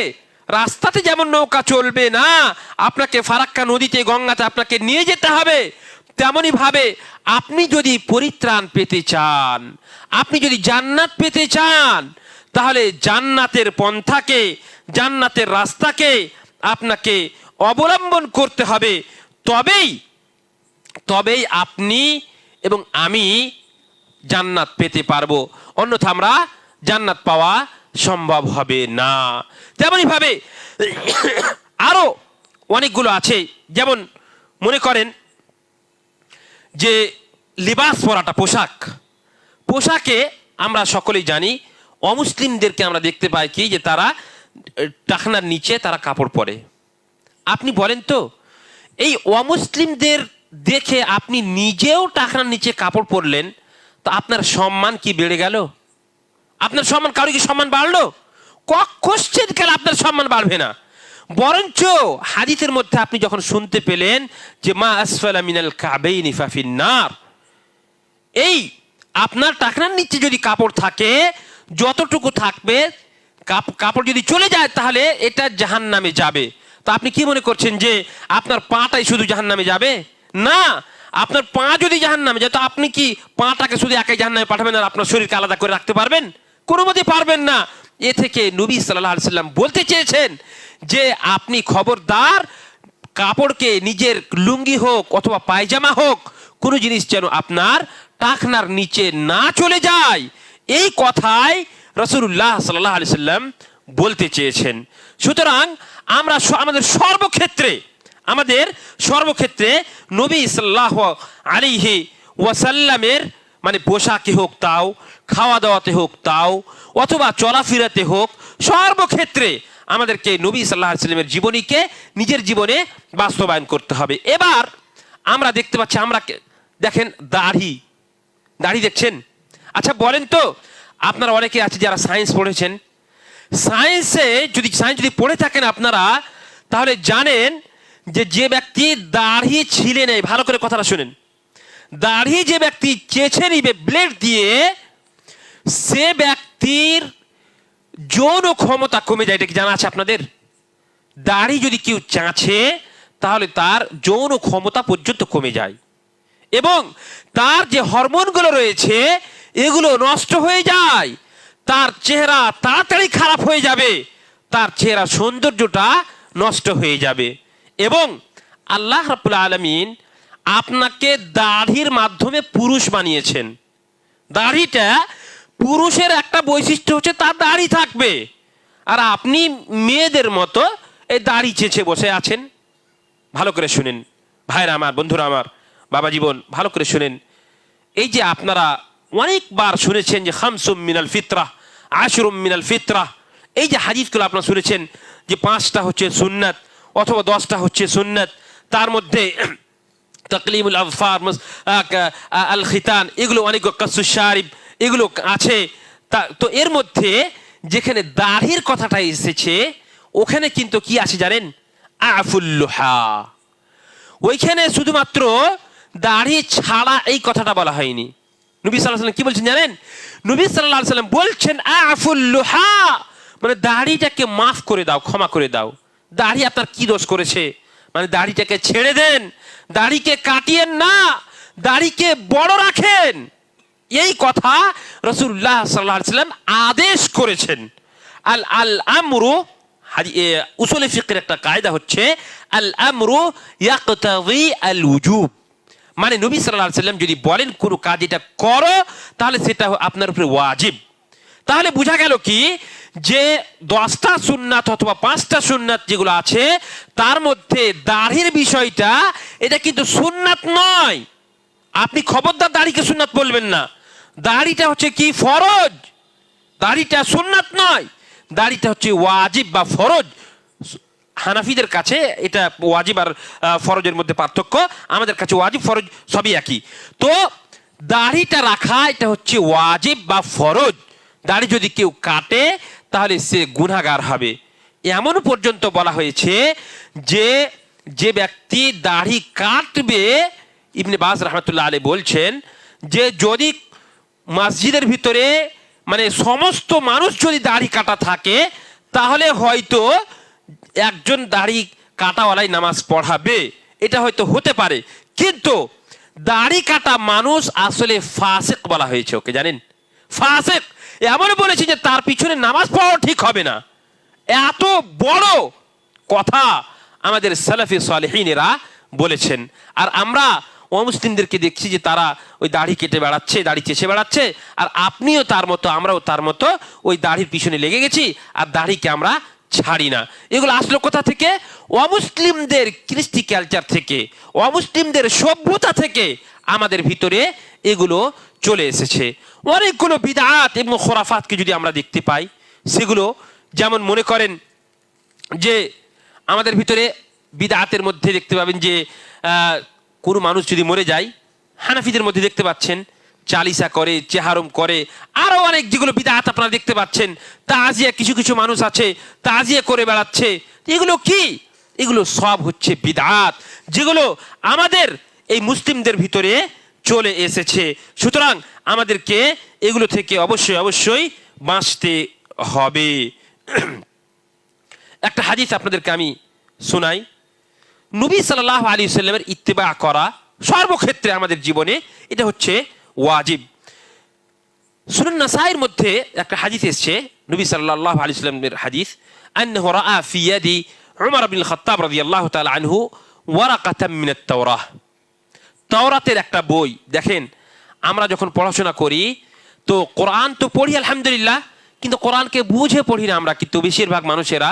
রাস্তাতে যেমন নৌকা চলবে না, আপনাকে ফারাক্কা নদীতে, গঙ্গাতে আপনাকে নিয়ে যেতে হবে। তেমনই ভাবে আপনি যদি পরিত্রাণ পেতে চান, আপনি যদি জান্নাত পেতে চান, তাহলে জান্নাতের পন্থাকে, জান্নাতের রাস্তাকে আপনাকে অবলম্বন করতে হবে। তবেই আপনি এবং আমি জান্নাত পেতে পারবো, অন্যথা আমরা জান্নাত পাওয়া সম্ভব হবে না। তেমনই ভাবে আরো অনেকগুলো আছে, যেমন মনে করেন যে লিবাস পরাটা, পোশাকে আমরা সকলেই জানি অমুসলিমদেরকে আমরা দেখতে পাই কি, যে তারা টাকনার নিচে তারা কাপড় পরে। আপনি বলেন তো, এই অমুসলিমদের দেখে আপনি নিজেও টাকনার নিচে কাপড় পরলেন, তো আপনার সম্মান কি বেড়ে গেল? আপনার সম্মান, কারো কি সম্মান বাড়লো? কোশ্চেন কাল আপনার সম্মান বাড়বে না। বরঞ্চ হাদিসের মধ্যে আপনি যখন শুনতে পেলেন যে মা আসফালা মিনাল কাবাইনি ফাফিন নার, এই আপনার টাকনার নিচে যদি কাপড় থাকে, যতটুকু থাকবে, কাপড় যদি চলে যায় তাহলে এটা জাহান্নামে যাবে। তো আপনি কি মনে করছেন যে আপনার পাটাই শুধু জাহান্নামে যাবে? না, আপনার পা যদি জাহান্নামে যায়, তো আপনি কি পাটাকে শুধু একাই জাহান্নামে পাঠাবেন আর আপনার শরীরকে আলাদা করে রাখতে পারবেন? কোনো মতে পারবেন না। এ থেকে নবী সাল্লাল্লাহু আলাইহি সাল্লাম বলতে চেয়েছেন যে আপনি খবরদার কাপড়কে, নিজের লুঙ্গি হোক অথবা পায়জামা হোক, কোনো জিনিস যেন আপনার টাকনার নিচে না চলে যায়। এই কথাই রাসূলুল্লাহ সাল্লাল্লাহু আলাইহি সাল্লাম বলতে চেয়েছেন। সুতরাং আমরা আমাদের সর্বক্ষেত্রে নবী সাল্লাল্লাহু আলাইহি ওয়াসাল্লামের মানে পোশাকে হোক তাও, খাওয়া দাওয়াতে হোক তাও, অথবা চলাফেরাতে হোক, সর্বক্ষেত্রে আমাদেরকে নবী সাল্লাল্লাহু আলাইহি ওয়াসাল্লামের জীবনীকে নিজের জীবনে বাস্তবায়ন করতে হবে। এবার আমরা দেখতে পাচ্ছি, আমরা দেখেন দাড়ি দেখছেন। আচ্ছা বলেন তো, আপনারা অনেকে আছে যারা সায়েন্স পড়েছেন, সায়েন্স যদি পড়ে থাকেন আপনারা, তাহলে জানেন যে ব্যক্তি দাড়ি ছিলে নেই, ভালো করে কথাটা শুনেন, দাড়ি যে ব্যক্তি চেঁচে নিবে ব্লেড দিয়ে, সে ব্যক্তির যৌন ক্ষমতা কমে যায়। এটা কি জানা আছে আপনাদের? দাড়ি যদি কেউ চাঁচে তাহলে তার যৌন ক্ষমতা পর্যন্ত কমে যায় এবং তার যে হরমোনগুলো রয়েছে এগুলো নষ্ট হয়ে যায়, তার চেহারা তাড়াতাড়ি খারাপ হয়ে যাবে, তার চেহারা সৌন্দর্যটা নষ্ট হয়ে যাবে। এবং আল্লাহ রাব্বুল আলামিন আপনাকে দাড়ির মাধ্যমে পুরুষ বানিয়েছেন। দাড়িটা পুরুষের একটা বৈশিষ্ট্য হচ্ছে তার দাড়ি থাকবে, আর আপনি মেয়েদের মতো এই দাড়ি চেঁচে বসে আছেন। ভালো করে শুনেন ভাইরা আমার, বন্ধুরা আমার, বাবা জীবন, ভালো করে শুনেন। এই যে আপনারা অনেকবার শুনেছেন যে খামসুম মিনাল ফিতরাহ, আশরুম মিনাল ফিতরাহ, এই যে হাদিসগুলো আপনারা শুনেছেন যে 5টা হচ্ছে সুন্নাত অথবা 10টা হচ্ছে সুন্নাত, তার মধ্যে তাকলিমুল আযফার, আল খিতান, এগুলো অনেক, কাসুশ শারিব, এগুলো আছে। তো এর মধ্যে যেখানে দাড়ির কথাটা এসেছে ওখানে কিন্তু কি আছে জানেন? আফুল লুহা। ওইখানে শুধুমাত্র দাড়ি ছাড়া এই কথাটা বলা হয়নি। নবী সাল্লাল্লাহু আলাইহি ওয়াসাল্লাম কি বলছেন জানেন? নবী সাল্লাল্লাহু আলাইহি ওয়াসাল্লাম বলছেন আফুল লুহা, মানে দাড়িটাকে মাফ করে দাও, ক্ষমা করে দাও। দাড়ি আপনার কি দোষ করেছে? মানে দাড়িটাকে ছেড়ে দেন, দাড়িকে কাটিয়েন না, দাড়িকে বড় রাখেন। এই কথা রাসূলুল্লাহ সাল্লাল্লাহু আলাইহি ওয়াসাল্লাম আদেশ করেছেন। আল আমরু, উসুলে ফিকহের একটা কায়দা হচ্ছে আল আমরু ইয়াকতাদি আল উজুব, মানে নবী সাল্লাল্লাহু আলাইহি ওয়াসাল্লাম যদি বলেন কোনো কাজ এটা করো, তাহলে সেটা আপনার উপরে ওয়াজিব। তাহলে বোঝা গেল কি যে 10টা সুন্নাত অথবা 5টা সুন্নাত যেগুলো আছে তার মধ্যে দাড়ির বিষয়টা এটা কিন্তু সুন্নাত নয়। আপনি খবরদার দাড়িকে সুন্নাত বলবেন না। দাড়িটা হচ্ছে কি? ফরজ। দাড়িটা সুন্নাত নয়, দাড়িটা হচ্ছে ওয়াজিব বা ফরজ। হানাফিদের কাছে এটা ওয়াজিব আর ফরজের মধ্যে পার্থক্য, আমাদের কাছে ওয়াজিব ফরজ সবই একই। তো দাড়িটা রাখা এটা হচ্ছে ওয়াজিব বা ফরজ। দাড়ি যদি কেউ কাটে তাহলে সে গুনাহগার হবে। এমন পর্যন্ত বলা হয়েছে যে ব্যক্তি দাড়ি কাটবে, ইবনে বাজ রাহমাতুল্লাহ আলাইহি বলছেন যে যদি মসজিদের ভিতরে মানে সমস্ত মানুষ যদি দাড়ি কাটা থাকে তাহলে হয়তো একজন দাড়ি কাটাওয়ালাই নামাজ পড়াবে, এটা হয়তো হতে পারে। কিন্তু দাড়ি কাটা মানুষ আসলে ফাসিক বলা হয়েছে ওকে, জানেন? ফাসিক এমন বলেছে যে তার পিছনে নামাজ পড়াও ঠিক হবে না। এত বড় কথা আমাদের সালাফি সালেহিনেরা বলেছেন। আর আমরা অমুসলিমদেরকে দেখছি যে তারা ওই দাড়ি কেটে বেড়াচ্ছে, দাড়ি চেষে বেড়াচ্ছে, আর আপনিও তার মতো, আমরাও তার মতো ওই দাড়ির পিছনে লেগে গেছি আর দাড়িকে আমরা ছাড়ি না। এগুলো আসলো কোথা থেকে? অমুসলিমদের কৃষ্টি কালচার থেকে, অমুসলিমদের সভ্যতা থেকে আমাদের ভিতরে এগুলো চলে এসেছে। অনেকগুলো বিদআত এবং খুরাফাতকে যদি আমরা দেখতে পাই, সেগুলো যেমন মনে করেন যে আমাদের ভিতরে বিদআতের মধ্যে দেখতে পাবেন যে কোনো মানুষ যদি মরে যায়, হানাফিদের মধ্যে দেখতে পাচ্ছেন চালিসা করে, চেহারম করে, আরো অনেক যেগুলো বিদআত আপনারা দেখতে পাচ্ছেন। তাজিয়া, কিছু কিছু মানুষ আছে তাজিয়া করে বেড়াচ্ছে। এগুলো কি? এগুলো সব হচ্ছে বিদআত, যেগুলো আমাদের এই মুসলিমদের ভিতরে চলে এসেছে। সুতরাং আমাদেরকে এগুলো থেকে অবশ্যই অবশ্যই বাঁচতে হবে। একটা হাদিস আপনাদেরকে আমি শোনাই। নবী সাল্লাল্লাহু আলাইহি ওয়াসাল্লামের ইত্তেবা করা সর্বক্ষেত্রে আমাদের জীবনে এটা হচ্ছে ওয়াজিব। সুনান নাসাইর মধ্যে একটা হাদিস এসেছে, নবী সাল্লাল্লাহু আলাইহি ওয়াসাল্লামের হাদিস, আন্নাহু রাআ ফি ইয়াদি উমর ইবনে খাত্তাব রাদিয়াল্লাহু তাআলা আনহু ওয়ারাকাতাম মিনাত তাওরাহ। তাওরাতের একটা বই। দেখেন, আমরা যখন পড়াশোনা করি তো কোরআন তো পড়ি আলহামদুলিল্লাহ, কিন্তু কোরআনকে বুঝে পড়ি না আমরা, কিন্তু বেশিরভাগ মানুষেরা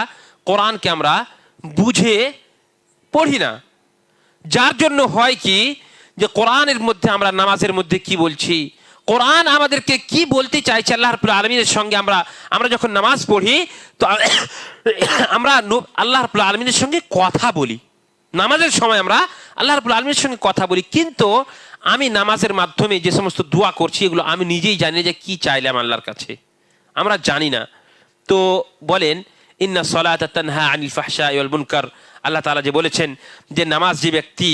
কোরআনকে আমরা বুঝে পড়ি না। যার জন্য হয় কি, যে কোরআনের মধ্যে আমরা নামাজের মধ্যে কি বলছি, কোরআন আমাদেরকে কি বলতে চাইছে আল্লাহ রাব্বুল আলামিনের সঙ্গে, আমরা যখন নামাজ পড়ি তো আমরা আল্লাহ রাব্বুল আলামিনের সঙ্গে কথা বলি। নামাজের সময় আমরা আল্লাহ রাব্বুল আলামিনের সঙ্গে কথা বলি, কিন্তু আমি নামাজের মাধ্যমে যে সমস্ত দোয়া করছি এগুলো আমি নিজেই জানি যে কি চাইলাম আল্লাহর কাছে, আমরা জানি না। তো বলেন, ইন্না সলাতা তানহা আনিল ফাহশাই ওয়াল মুনকার, আল্লাহ তাআলা যে বলেছেন যে নামাজ যে ব্যক্তি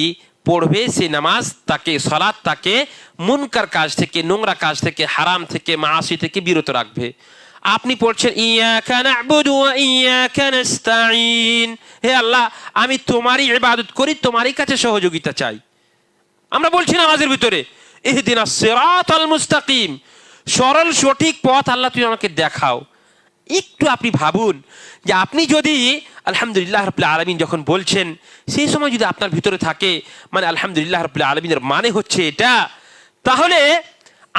পড়বে সেই নামাজ তাকে, সালাত তাকে মুনকার কাজ থেকে, নোংরা কাজ থেকে, হারাম থেকে, মাআসি থেকে বিরত রাখবে। আপনি পড়ছেন ইয়াকা না'বুদু ওয়া ইয়াকা নাস্তাঈন, হে আল্লাহ আমি তোমারই ইবাদত করি, তোমারই কাছে সহযোগিতা চাই। আমরা বলছি নামাজের ভিতরে ইহদিনাস সিরাতাল মুস্তাকিম, সরল সঠিক পথ আল্লাহ তুমি আমাকে দেখাও। একটু আপনি ভাবুন যে আপনি যদি আলহামদুলিল্লাহ রাব্বিল আলামিন যখন বলছেন, সেই সময় যদি আপনার ভিতরে থাকে মানে আলহামদুলিল্লাহ রাব্বিল আলামিনের মানে হচ্ছে এটা, তাহলে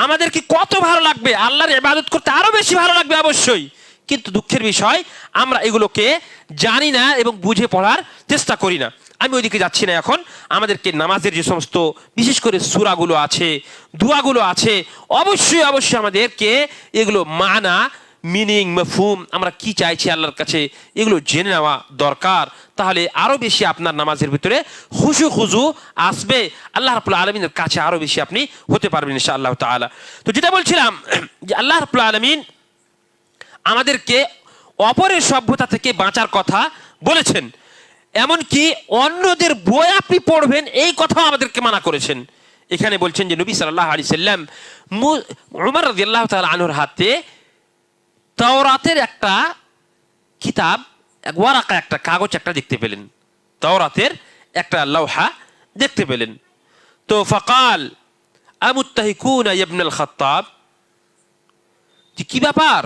আমাদেরকে কত ভালো লাগবে, আল্লাহর ইবাদত করতে আরো বেশি ভালো লাগবে অবশ্যই। কিন্তু দুঃখের বিষয় আমরা এগুলোকে জানি না এবং বুঝে পড়ার চেষ্টা করি না। আমি ওইদিকে যাচ্ছি না এখন। আমাদেরকে নামাজের যে সমস্ত বিশেষ করে সূরাগুলো আছে, দোয়াগুলো আছে, অবশ্যই অবশ্যই আমাদেরকে এগুলো মানা, মিনিং, মাফহুম, আমরা কি চাইছি আল্লাহর কাছে এগুলো জেনে নেওয়া দরকার। তাহলে আরো বেশি আপনার নামাজের ভিতরে খুশু খুজু আসবে, আল্লাহ রাব্বুল আলামিনের কাছে আরো বেশি আপনি হতে পারবেন ইনশাআল্লাহ তাআলা। তো যেটা বলছিলাম যে আল্লাহ রাব্বুল আলামিন আমাদেরকে অপরের সভ্যতা থেকে বাঁচার কথা বলেছেন, এমনকি অন্যদের বই আপনি পড়বেন এই কথাও আমাদেরকে মানা করেছেন। এখানে বলছেন যে নবী সাল্লাল্লাহু আলাইহি সাল্লাম উমর রাদিয়াল্লাহু তাআলা আনহুর হাতে তাওরাতের একটা কিতাব, এক ওয়ারাকা, একটা কাগজ একটা দেখতে পেলেন, তাওরাতের একটা লওহা দেখতে পেলেন। তো ফাকাল আমুত্তাহিকুনা ইবনুল খাত্তাব, যে কি ব্যাপার,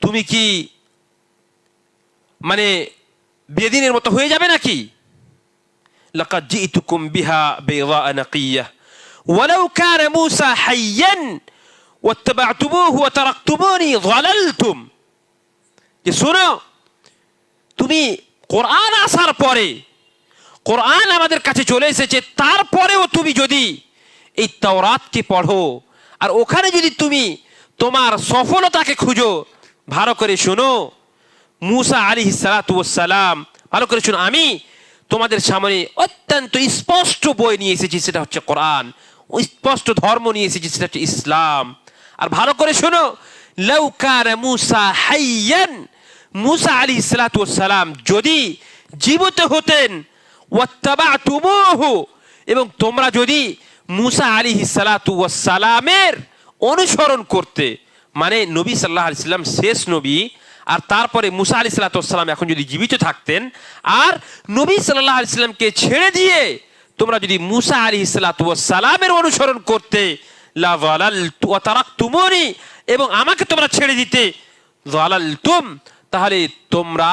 তুমি কি মানে বেদিনের মতো হয়ে যাবে নাকি? লাকাদ জিতুকুম বিহা বাইদা নাকিয়্যাহ ওয়ালাউ কানা মূসা হাইয়ান ওয়াত্তাবা'তুমুহু ওয়া তারাকতুমুনি যালালতুম। যে শোনো, তুমি কোরআন আসার পরে, কোরআন আমাদের কাছে চলে এসেছে, তারপরেও তুমি যদি এই তাওরাতকে পড়ো আর ওখানে যদি তুমি তোমার সফলতাকে খুঁজো, ভালো করে শোনো, মূসা আলাইহিস সালাতু ওয়াস সালাম, ভালো করে শোনো, আমি তোমাদের সামনে অত্যন্ত স্পষ্ট বই নিয়ে এসেছি, সেটা হচ্ছে কোরআন, স্পষ্ট ধর্ম নিয়ে এসেছি, সেটা হচ্ছে ইসলাম। আর ভালো করে শোনো, লাউ কানা মূসা হাইয়ান, মূসা আলাইহিস সালাতু ওয়াস সালাম যদি জীবিত হতেন, ওয়াত্তাবা'তুমুহু, এবং তোমরা যদি মূসা আলাইহিস সালাতু ওয়াস সালামের অনুসরণ করতে, মানে নবী সাল্লাল্লাহু আলাইহি সাল্লাম শেষ নবী, আর তারপরে মূসা আলাইহিস সালাতু ওয়াস সালাম এখন যদি জীবিত থাকতেন, আর নবী সাল্লাল্লাহু আলাইহি সাল্লামকে ছেড়ে দিয়ে তোমরা যদি মূসা আলাইহিস সালাতু ওয়াস সালামের অনুসরণ করতে, লা যালালতু ওয়া তারাকতুমুনি, এবং আমাকে তোমরা ছেড়ে দিতে, যালালতুম, তাহলে তোমরা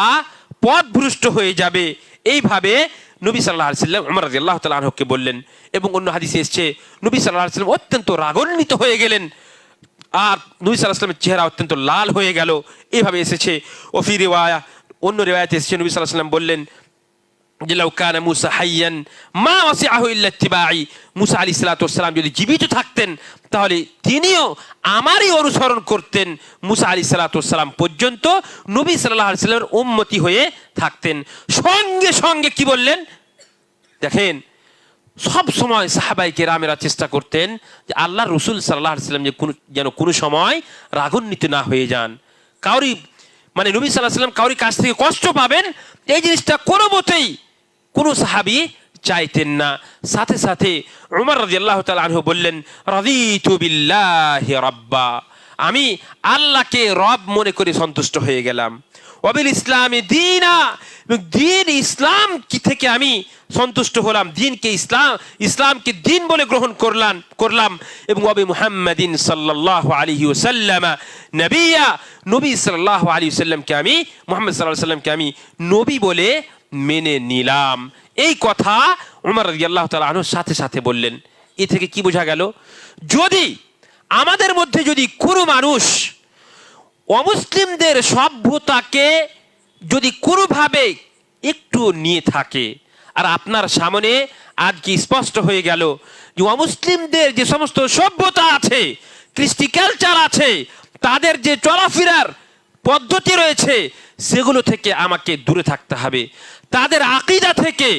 পথভ্রষ্ট হয়ে যাবে। এইভাবে নবী সাল্লাল্লাহু আলাইহি সাল্লাম উমর রাদিয়াল্লাহু তাআলা আনহুকে বললেন। এবং অন্য হাদিসে এসেছে নবী সাল্লাল্লাহু আলাইহি সাল্লাম অত্যন্ত রাগান্বিত হয়ে গেলেন, আর নবী সাল্লাল্লাহু আলাইহি সাল্লামের চেহারা অত্যন্ত লাল হয়ে গেল। এইভাবে এসেছে। ওফি রিওয়ায়া, অন্য রিওয়ায়াতে এসেছে নবী সাল্লাল্লাহু আলাইহি সাল্লাম বললেন যে লাউ কানা মূসা হাইয়ান মা ওয়াসিআহু ইল্লা ইত্তিবাঈ, মূসা আলাইহিস সালাতু ওয়াস সালাম যদি জীবিত থাকতেন তাহলে তিনিও আমারই অনুসরণ করতেন, মুসা আলাইহিস সালাতু ওয়াস সালাম পর্যন্ত নবী সাল্লাল্লাহু আলাইহি সাল্লামের উম্মতি হয়ে থাকতেন। সঙ্গে সঙ্গে কি বললেন দেখেন, সব সময় সাহাবায়ে কেরামেরা চেষ্টা করতেন যে আল্লাহর রাসূল সাল্লাল্লাহু আলাইহি সাল্লাম যেন কোনো সময় রাগান্বিত না হয়ে যান, কাউরি মানে নবী সাল্লাল্লাহু আলাইহি সাল্লাম কাউরি কাছ থেকে কষ্ট পাবেন এই জিনিসটা কোনো মতেই কোনো সাহাবী চাইতেন না। সাথে সাথে উমর রাদিয়াল্লাহু তাআলা আনহু বললেন, রাদিতু বিল্লাহি রাব্বা, আমি আল্লাহকে রব মনে করে সন্তুষ্ট হয়ে গেলাম। ওয়াবিল ইসলামে দীনা, এবং দিন ইসলাম কি থেকে আমি সন্তুষ্ট হলাম, দিনকে ইসলামকে দিন বলে গ্রহণ করলাম এবং ওয়াবি মুহাম্মাদিন সাল্লাল্লাহু আলাইহি ওয়াসাল্লাম নবিয়া, নবী সাল্লাল্লাহু আলাইহি ওয়াসাল্লামকে আমি, মুহাম্মদ সাল্লাল্লাহু আলাইহি ওয়াসাল্লামকে আমি নবী বলে মেনে নিলাম। এই কথা উমর রাদিয়াল্লাহু তাআলা আনহুর সাথে সাথে বললেন। এ থেকে কি বোঝা গেল? যদি আমাদের মধ্যে যদি কোনো মানুষ অমুসলিমদের সভ্যতাকে যদি কোনোভাবে একটু নিয়ে থাকে, আর আপনার সামনে আজকে স্পষ্ট হয়ে গেল যে অমুসলিমদের যে সমস্ত সভ্যতা আছে, কৃষ্টি কালচার আছে, তাদের যে চলাফেরার পদ্ধতি রয়েছে, সেগুলো থেকে আমাকে দূরে থাকতে হবে। তাদের আকীদা থেকে,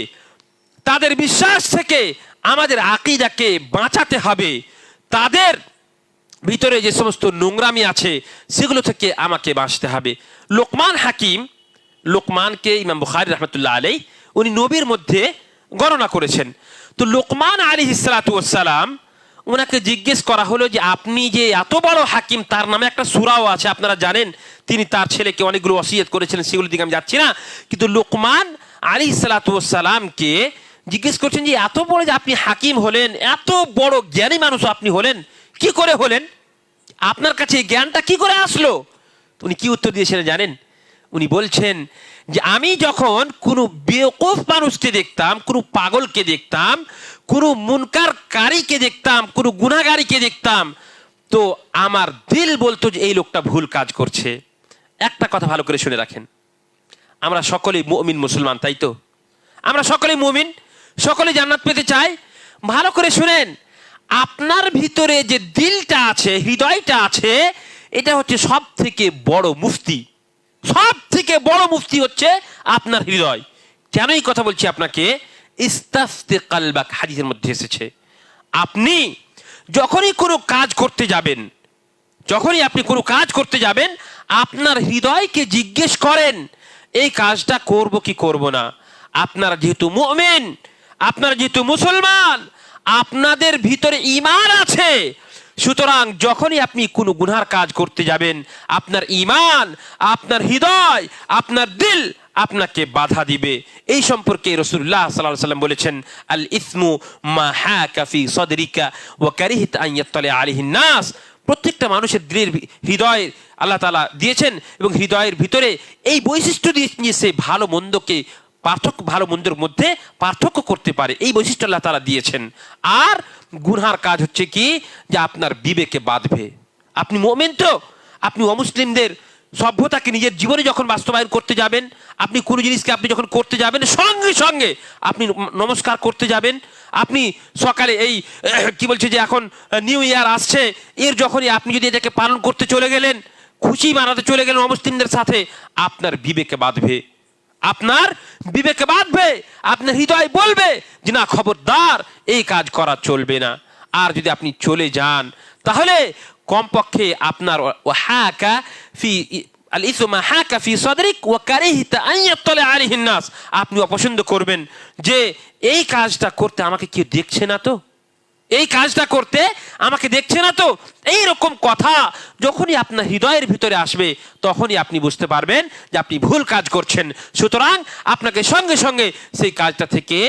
তাদের বিশ্বাস থেকে আমাদের আকীদাকে বাঁচাতে হবে। তাদের ভিতরে যে সমস্ত নোংরামি আছে সেগুলো থেকে আমাকে বাঁচতে হবে। লোকমান হাকিম, লোকমানকে ইমাম বুখারী রাহমাতুল্লাহ আলাইহি উনি নবীর মধ্যে গণনা করেছেন। তো লোকমান আলাইহিস সালাতু ওয়াস সালাম, ওনাকে জিজ্ঞেস করা হলো যে আপনি যে এত বড় হাকিম, তার নামে একটা সূরাও আছে, আপনারা জানেন তিনি তার ছেলেকে অনেকগুলো ওসিয়ত করেছিলেন, সেগুলোর দিকে আমি যাচ্ছি না। কিন্তু লোকমান আলাইহিস সালাতু ওয়াস সালামকে জিজ্ঞেস করছেন যে এত বড় যে আপনি হাকিম হলেন, এত বড় জ্ঞানী মানুষ আপনি হলেন, কি করে হলেন? আপনার কাছে এই জ্ঞানটা কি করে আসলো? উনি কি উত্তর দিয়েছিলেন জানেন? উনি বলছেন যে আমি যখন কোনো বেওকুফ মানুষকে দেখতাম, কোনো পাগলকে দেখতাম, কোনো মুনকারকারীকে দেখতাম, কোনো গুনাহগারীকে দেখতাম, তো আমার দিল বলতো যে এই লোকটা ভুল কাজ করছে। একটা কথা ভালো করে শুনে রাখেন, আমরা সকলেই মুমিন মুসলমান, তাই তো? আমরা সকলেই মুমিন, সকলেই জান্নাত পেতে চাই। ভালো করে শুনেন, আপনার ভিতরে যে দিলটা আছে, হৃদয়টা আছে, এটা হচ্ছে সব থেকে বড় মুফতি। সব থেকে বড় মুফতি হচ্ছে আপনার হৃদয়। কেন এই কথা বলছি আপনাকে? ইস্তাফতি কালবাক, হাদিসের মধ্যে এসেছে। আপনি যখনই কোনো কাজ করতে যাবেন, যখনই আপনি কোনো কাজ করতে যাবেন, আপনার হৃদয়কে জিজ্ঞেস করেন এই কাজটা করব কি করব না। আপনারা যেহেতু মুমিন, আপনারা যেহেতু মুসলমান, আপনাদের ভিতরে ঈমান আছে, সুতরাং যখনই আপনি কোনো গুনার কাজ করতে যাবেন, আপনার ঈমান, আপনার হৃদয়, আপনার দিল আপনাকে বাধা দিবে। এই সম্পর্কে রাসূলুল্লাহ সাল্লাল্লাহু আলাইহি ওয়াসাল্লাম বলেছেন, আল ইসমু মা হাকা ফি সাদরিকা ওয়া কারিহতা আন ইয়াত্তালি আলাইহিন নাস। প্রত্যেকটা মানুষের দিলের হৃদয় আল্লাহ তাআলা দিয়েছেন এবং হৃদয়ের ভিতরে এই বৈশিষ্ট্য দিয়ে সে ভালো মন্দকে ভালো মন্দের মধ্যে পার্থক্য করতে পারে, এই বৈশিষ্ট্য আল্লাহ তাআলা দিয়েছেন। আর গুনহার কাজ হচ্ছে কি, যে আপনার বিবেকে বাঁধবে। আপনি মুমিন তো, আপনি অমুসলিমদের সভ্যতাকে নিজের জীবনে যখন বাস্তবায়ন করতে যাবেন, আপনি কোনো জিনিসকে আপনি যখন করতে যাবেন, সঙ্গে সঙ্গে আপনি নমস্কার করতে যাবেন। আপনি সকালে এই কি বলছে যে এখন নিউ ইয়ার আসছে, এর যখনই আপনি যদি এটাকে পালন করতে চলে গেলেন, খুশি মানাতে চলে গেলেন অমুসলিমদের সাথে, আপনার বিবেকে বাঁধবে, আপনার বিবেকে বাঁধবে, আপনার হৃদয় বলবে যে না, খবরদার, এই কাজ করা চলবে না। আর যদি আপনি চলে যান, তাহলে কমপক্ষে আপনার হাকা ফি আল ইসমা হাকা ফি সাদরিক ওয়া কারিহতা আন ইয়াত্তালি আলাইহিন নাস, আপনি অপছন্দ করবেন যে এই কাজটা করতে আমাকে কেউ দেখছে না তো, এই কাজটা করতে আমাকে দেখছে না তো। এই রকম কথা যখনই আপনার হৃদয়ের ভিতরে আসবে, তখনই আপনি বুঝতে পারবেন যে আপনি ভুল কাজ করছেন। সুতরাং আপনাকে সঙ্গে সঙ্গে সেই কাজটা থেকে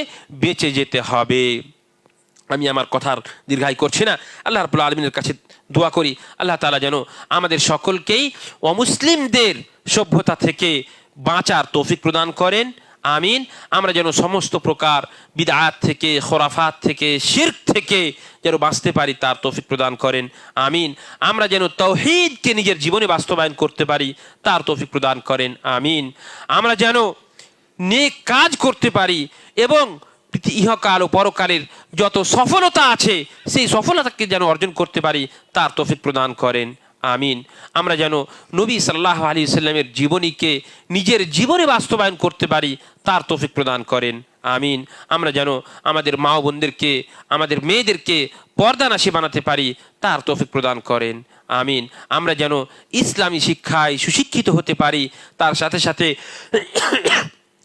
বেঁচে যেতে হবে। আমি আমার কথার দীর্ঘায়ু করছি না। আল্লাহ রাব্বুল আলামিনের কাছে দোয়া করি, আল্লাহ তাআলা যেন আমাদের সকলকেই অমুসলিমদের সভ্যতা থেকে বাঁচার তৌফিক প্রদান করেন। আমিন। আমরা যেন সমস্ত প্রকার বিদআত থেকে, খোরাফাত থেকে, শিরক থেকে যেন বাঁচতে পারি, তার তৌফিক প্রদান করেন। আমিন। আমরা যেন তাওহীদকে নিজের জীবনে বাস্তবায়ন করতে পারি, তার তৌফিক প্রদান করেন। আমিন। আমরা যেন নেক কাজ করতে পারি এবং ইহকাল ও পরকালের যত সফলতা আছে, সেই সফলতাকে যেন অর্জন করতে পারি, তার তৌফিক প্রদান করেন। আমিন। আমরা যেন নবী সাল্লাল্লাহু আলাইহি ওয়াসাল্লামের জীবনীকে নিজের জীবনে বাস্তবায়ন করতে পারি, তার তৌফিক প্রদান করেন। আমিন। আমরা যেন আমাদের মা ও বোনদেরকে, আমাদের মেয়েদেরকে পর্দানাশী বানাতে পারি, তার তৌফিক প্রদান করেন। আমিন। আমরা যেন ইসলামী শিক্ষায় সুশিক্ষিত হতে পারি, তার সাথে সাথে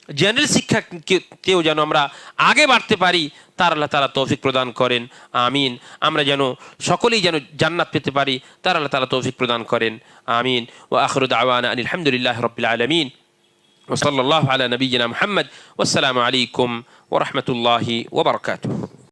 জেনারেল শিক্ষাকেও যেন আমরা আগে বাড়তে পারি, তার আল্লাহ তাআলা তৌফিক প্রদান করেন। আমিন। আমরা যেন সকলেই যেন জান্নাত পেতে পারি, তার আল্লাহ তাআলা তৌফিক প্রদান করেন। আমিন। ওয়া আখিরু দাওয়ানা আনিল হামদুলিল্লাহি রাব্বিল আলামিন। وصلى الله على نبينا محمد والسلام عليكم ورحمة الله وبركاته.